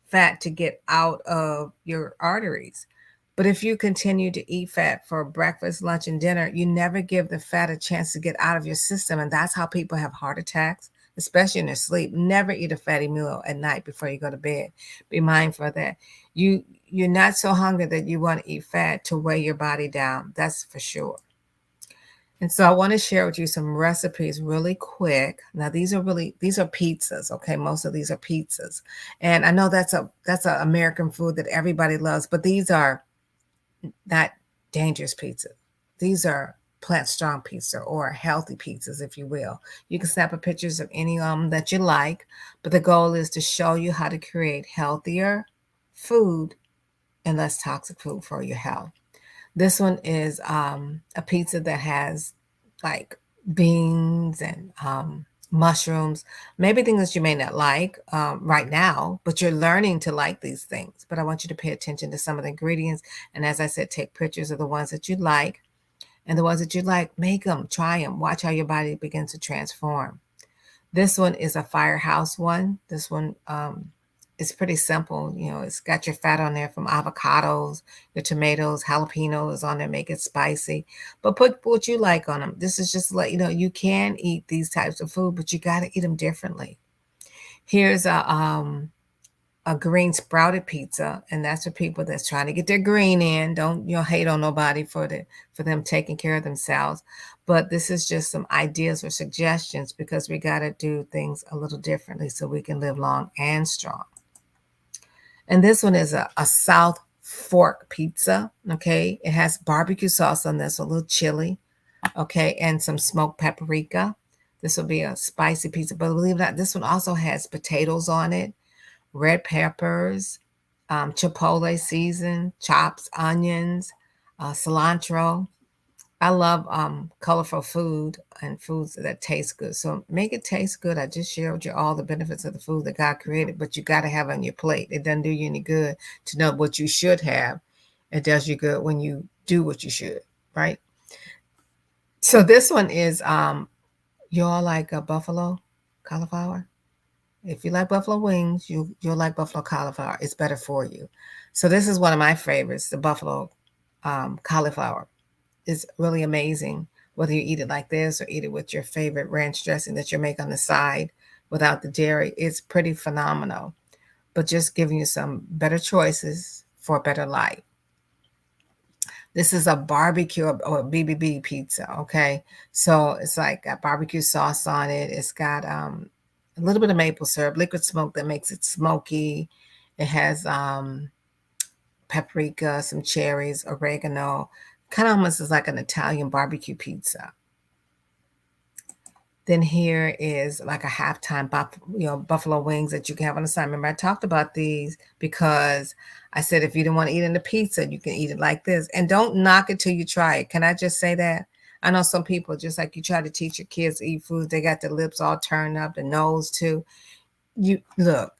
fat to get out of your arteries. But if you continue to eat fat for breakfast, lunch, and dinner, you never give the fat a chance to get out of your system. And that's how people have heart attacks, especially in their sleep. Never eat a fatty meal at night before you go to bed. Be mindful of that. You're not so hungry that you want to eat fat to weigh your body down. That's for sure. And so I want to share with you some recipes really quick. Now, these are pizzas. Okay. Most of these are pizzas. And I know that's a American food that everybody loves, but these are not dangerous pizza. These are plant strong pizza or healthy pizzas, if you will. You can snap a pictures of any that you like, but the goal is to show you how to create healthier food and less toxic food for your health. This one is a pizza that has like beans and mushrooms, maybe things that you may not like right now, but you're learning to like these things. But I want you to pay attention to some of the ingredients. And as I said, take pictures of the ones that you like, and the ones that you like, make them, try them, watch how your body begins to transform. This one is a firehouse one. This one is pretty simple. You know, it's got your fat on there from avocados, your tomatoes, jalapenos on there, make it spicy. But put what you like on them. This is just to let you know you can eat these types of food, but you got to eat them differently. Here's a a green sprouted pizza, and that's for people that's trying to get their green in. Don't hate on nobody for them taking care of themselves. But this is just some ideas or suggestions because we got to do things a little differently so we can live long and strong. And this one is a South Fork pizza. Okay, it has barbecue sauce on this, a little chili. Okay, and some smoked paprika. This will be a spicy pizza, but believe it or not, this one also has potatoes on it, red peppers, chipotle season, chops, onions, cilantro. I love colorful food and foods that taste good. So make it taste good. I just shared with you all the benefits of the food that God created, but you got to have it on your plate. It doesn't do you any good to know what you should have. It does you good when you do what you should, right? So this one is y'all like a buffalo cauliflower? If you like buffalo wings, you'll like buffalo cauliflower. It's better for you. So this is one of my favorites, the buffalo cauliflower. It's really amazing whether you eat it like this or eat it with your favorite ranch dressing that you make on the side without the dairy. It's pretty phenomenal, but just giving you some better choices for a better life. This is a barbecue or BBB pizza, okay? So it's like got barbecue sauce on it. It's got a little bit of maple syrup, liquid smoke that makes it smoky. It has paprika, some cherries, oregano. Kind of almost is like an Italian barbecue pizza. Then here is like a halftime buffalo wings that you can have on the side. Remember, I talked about these because I said if you don't want to eat in the pizza, you can eat it like this. And don't knock it till you try it. Can I just say that? I know some people, just like you try to teach your kids to eat food, they got their lips all turned up, the nose too. You got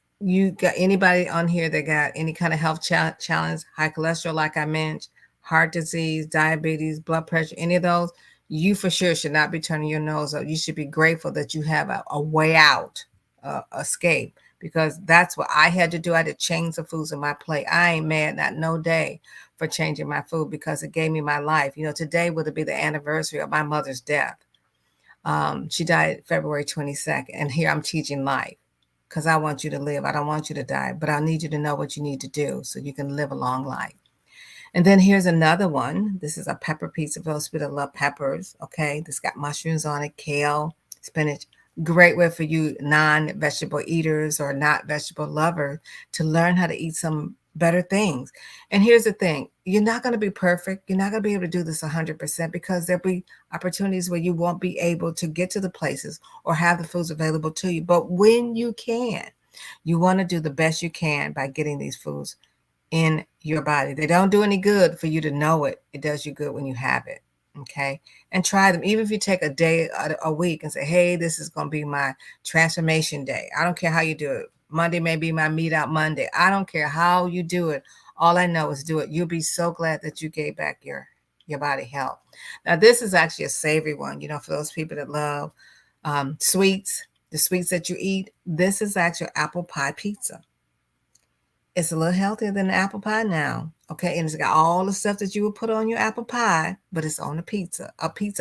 anybody on here that got any kind of health challenge, high cholesterol, like I mentioned, heart disease, diabetes, blood pressure, any of those, you for sure should not be turning your nose up. You should be grateful that you have a way out, escape, because that's what I had to do. I had to change the foods in my plate. I ain't mad, not no day, for changing my food because it gave me my life. Today would be the anniversary of my mother's death. She died February 22nd, and here I'm teaching life because I want you to live. I don't want you to die, but I need you to know what you need to do so you can live a long life. And then here's another one. This is a pepper pizza for those people that love peppers. Okay, this got mushrooms on it, kale, spinach. Great way for you non-vegetable eaters or not vegetable lovers to learn how to eat some better things. And here's the thing. You're not going to be perfect. You're not going to be able to do this 100% because there'll be opportunities where you won't be able to get to the places or have the foods available to you. But when you can, you want to do the best you can by getting these foods in your body. They don't do any good for you to know it. It does you good when you have it. Okay. And try them. Even if you take a day, a week and say, hey, this is going to be my transformation day. I don't care how you do it. Monday may be my meet out Monday. I don't care how you do it. All I know is do it. You'll be so glad that you gave back your body health. Now, this is actually a savory one, for those people that love sweets, the sweets that you eat. This is actually apple pie pizza. It's a little healthier than the apple pie now. Okay. And it's got all the stuff that you would put on your apple pie, but it's on a pizza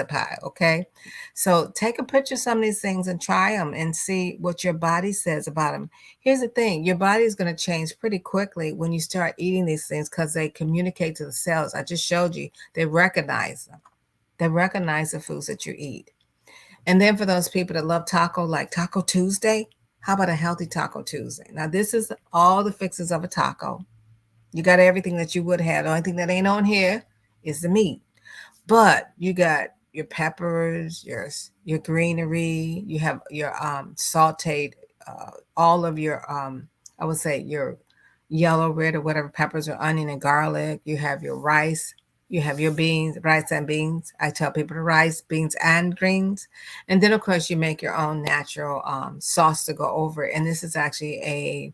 pie. Okay. So take a picture of some of these things and try them and see what your body says about them. Here's the thing. Your body is going to change pretty quickly when you start eating these things because they communicate to the cells. I just showed you. They recognize them. They recognize the foods that you eat. And then for those people that love taco, like Taco Tuesday, how about a healthy Taco Tuesday? Now, this is all the fixes of a taco. You got everything that you would have. The only thing that ain't on here is the meat. But you got your peppers, your greenery. You have your sauteed, all of your, I would say your yellow, red, or whatever peppers or onion and garlic. You have your rice. You have your beans, rice and beans. I tell people to rice, beans, and greens. And then, of course, you make your own natural sauce to go over it. And this is actually a,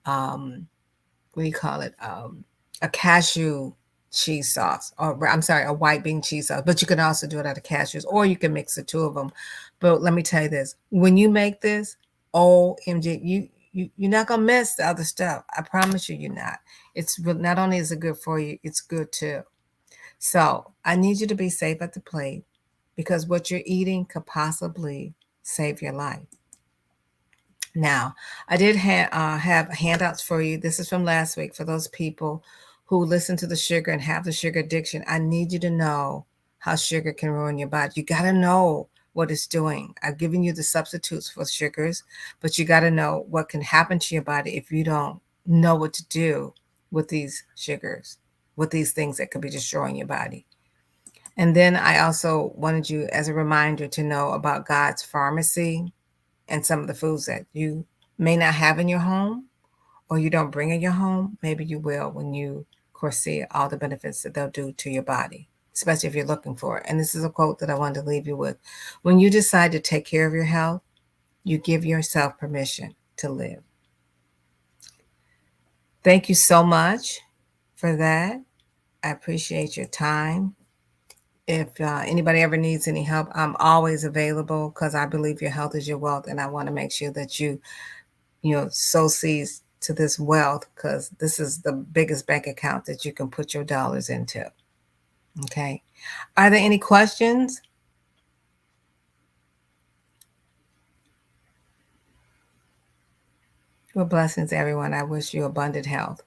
what do you call it? A cashew cheese sauce. Or I'm sorry, a white bean cheese sauce. But you can also do it out of cashews, or you can mix the two of them. But let me tell you this. When you make this, OMG, you're not going to miss the other stuff. I promise you're not. It's not only is it good for you, it's good too. So I need you to be safe at the plate because what you're eating could possibly save your life. Now, I did have handouts for you. This is from last week for those people who listen to the sugar and have the sugar addiction. I need you to know how sugar can ruin your body. You got to know what it's doing. I've given you the substitutes for sugars, but you got to know what can happen to your body if you don't know what to do with these sugars, with these things that could be destroying your body. And then I also wanted you, as a reminder, to know about God's pharmacy and some of the foods that you may not have in your home or you don't bring in your home. Maybe you will when you, of course, see all the benefits that they'll do to your body, especially if you're looking for it. And this is a quote that I wanted to leave you with. When you decide to take care of your health, you give yourself permission to live. Thank you so much for that. I appreciate your time. If anybody ever needs any help, I'm always available because I believe your health is your wealth. And I want to make sure that you sow seeds to this wealth because this is the biggest bank account that you can put your dollars into. Okay. Are there any questions? Well, blessings, everyone. I wish you abundant health.